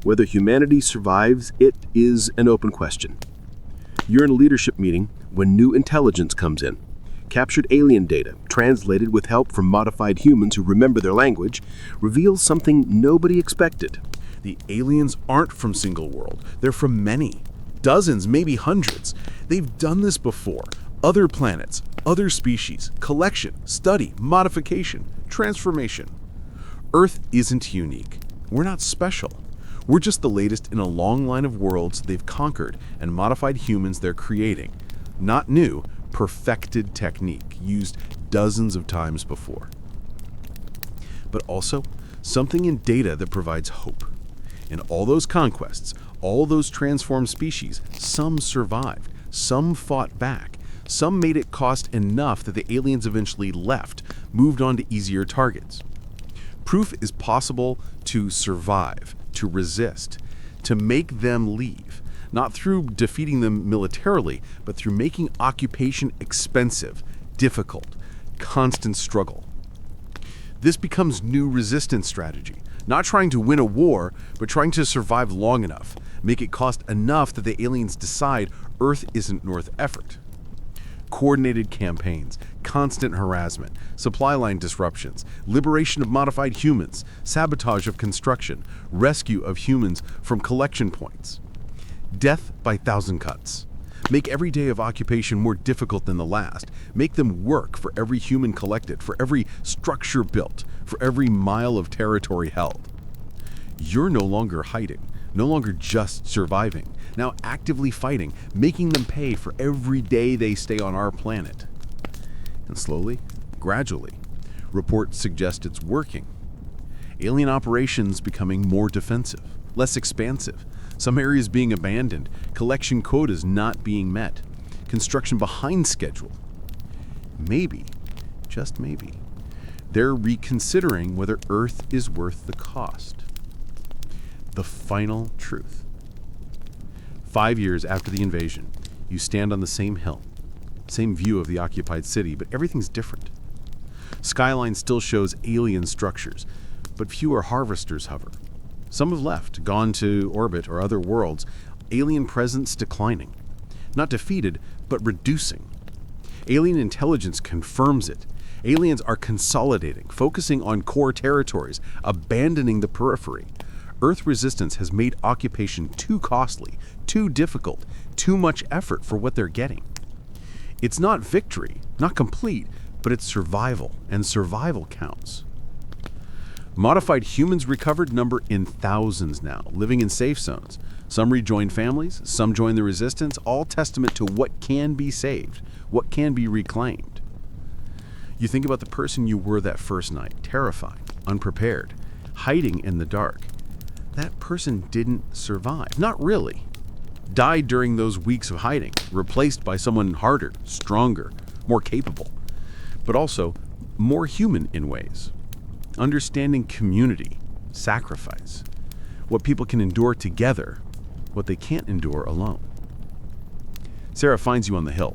Whether humanity survives it is an open question. You're in a leadership meeting when new intelligence comes in. Captured alien data, translated with help from modified humans who remember their language, reveals something nobody expected. The aliens aren't from single world. They're from many. Dozens, maybe hundreds. They've done this before. Other planets, other species, collection, study, modification, transformation. Earth isn't unique. We're not special. We're just the latest in a long line of worlds they've conquered and modified humans they're creating. Not new, perfected technique used dozens of times before. But also, something in data that provides hope. In all those conquests, all those transformed species, some survived, some fought back, some made it cost enough that the aliens eventually left, moved on to easier targets. Proof is possible to survive, to resist, to make them leave, not through defeating them militarily, but through making occupation expensive, difficult, constant struggle. This becomes new resistance strategy, not trying to win a war, but trying to survive long enough, make it cost enough that the aliens decide Earth isn't worth effort. Coordinated campaigns, constant harassment, supply line disruptions, liberation of modified humans, sabotage of construction, rescue of humans from collection points. Death by 1,000 cuts. Make every day of occupation more difficult than the last. Make them work for every human collected, for every structure built, for every mile of territory held. You're no longer hiding, no longer just surviving, now actively fighting, making them pay for every day they stay on our planet. And slowly, gradually, reports suggest it's working. Alien operations becoming more defensive, less expansive, some areas being abandoned, collection quotas not being met, construction behind schedule. maybe, just maybe, they're reconsidering whether Earth is worth the cost. The final truth. 5 years after the invasion, you stand on the same hill, same view of the occupied city, but everything's different. Skyline still shows alien structures, but fewer harvesters hover. Some have left, gone to orbit or other worlds, alien presence declining. Not defeated, but reducing. Alien intelligence confirms it. Aliens are consolidating, focusing on core territories, abandoning the periphery. Earth resistance has made occupation too costly, too difficult, too much effort for what they're getting. It's not victory, not complete, but it's survival, and survival counts. Modified humans recovered number in thousands now, living in safe zones. Some rejoined families, some joined the resistance, all testament to what can be saved, what can be reclaimed. You think about the person you were that first night, terrified, unprepared, hiding in the dark. That person didn't survive, not really. Died during those weeks of hiding, replaced by someone harder, stronger, more capable, but also more human in ways. Understanding community, sacrifice, what people can endure together, what they can't endure alone. Sarah finds you on the hill.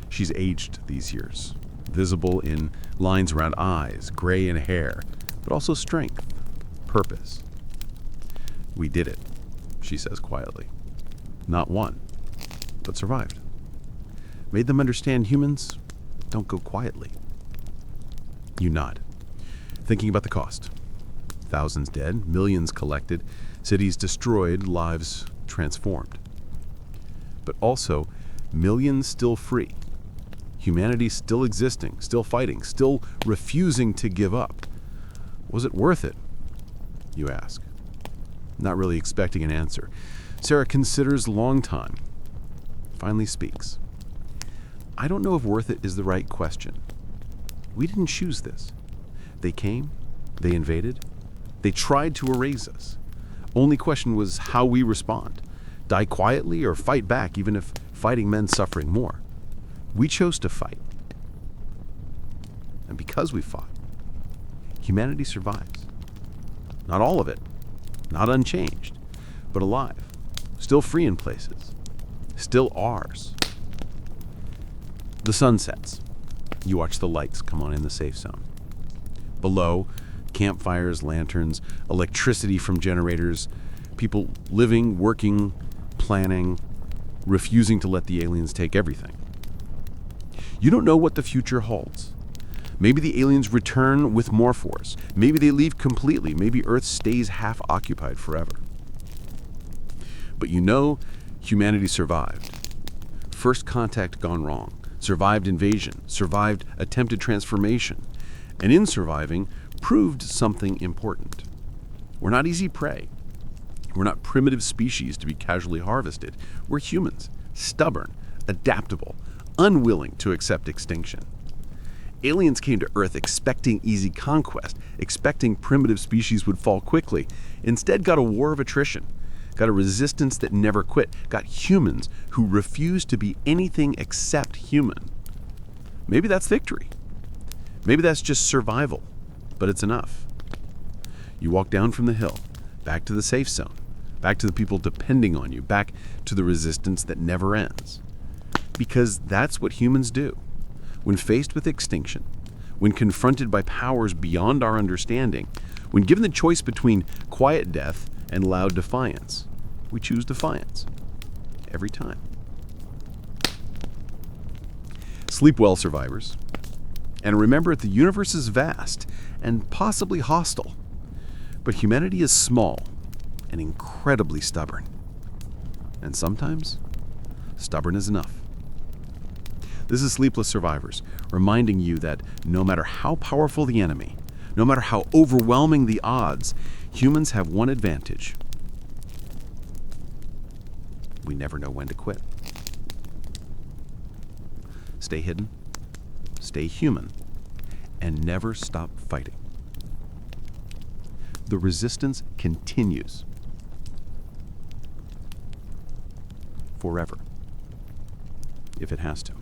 She's aged these years, visible in lines around eyes, gray in hair, but also strength, purpose. We did it, she says quietly. Not won, but survived. Made them understand humans don't go quietly. You nod, thinking about the cost. Thousands dead, millions collected, cities destroyed, lives transformed. But also, millions still free. Humanity still existing, still fighting, still refusing to give up. Was it worth it? You ask. Not really expecting an answer. Sarah considers a long time. Finally speaks. I don't know if worth it is the right question. We didn't choose this. They came, they invaded, they tried to erase us. Only question was how we respond. Die quietly or fight back, even if fighting meant suffering more. We chose to fight. And because we fought, humanity survives. Not all of it, not unchanged, but alive, still free in places, still ours. The sun sets. You watch the lights come on in the safe zone. Below, campfires, lanterns, electricity from generators, people living, working, planning, refusing to let the aliens take everything. You don't know what the future holds. Maybe the aliens return with more force. Maybe they leave completely. Maybe Earth stays half occupied forever. But you know humanity survived. First contact gone wrong. Survived invasion. Survived attempted transformation. And in surviving, proved something important. We're not easy prey. We're not primitive species to be casually harvested. We're humans, stubborn, adaptable, unwilling to accept extinction. Aliens came to Earth expecting easy conquest, expecting primitive species would fall quickly. Instead, got a war of attrition, got a resistance that never quit, got humans who refused to be anything except human. Maybe that's victory. Maybe that's just survival, but it's enough. You walk down from the hill, back to the safe zone, back to the people depending on you, back to the resistance that never ends. Because that's what humans do. When faced with extinction, when confronted by powers beyond our understanding, when given the choice between quiet death and loud defiance, we choose defiance. Every time. Sleep well, survivors. And remember, the universe is vast and possibly hostile. But humanity is small and incredibly stubborn. And sometimes, stubborn is enough. This is Sleepless Survivors, reminding you that no matter how powerful the enemy, no matter how overwhelming the odds, humans have one advantage. We never know when to quit. Stay hidden, stay human, and never stop fighting. The resistance continues. Forever. If it has to.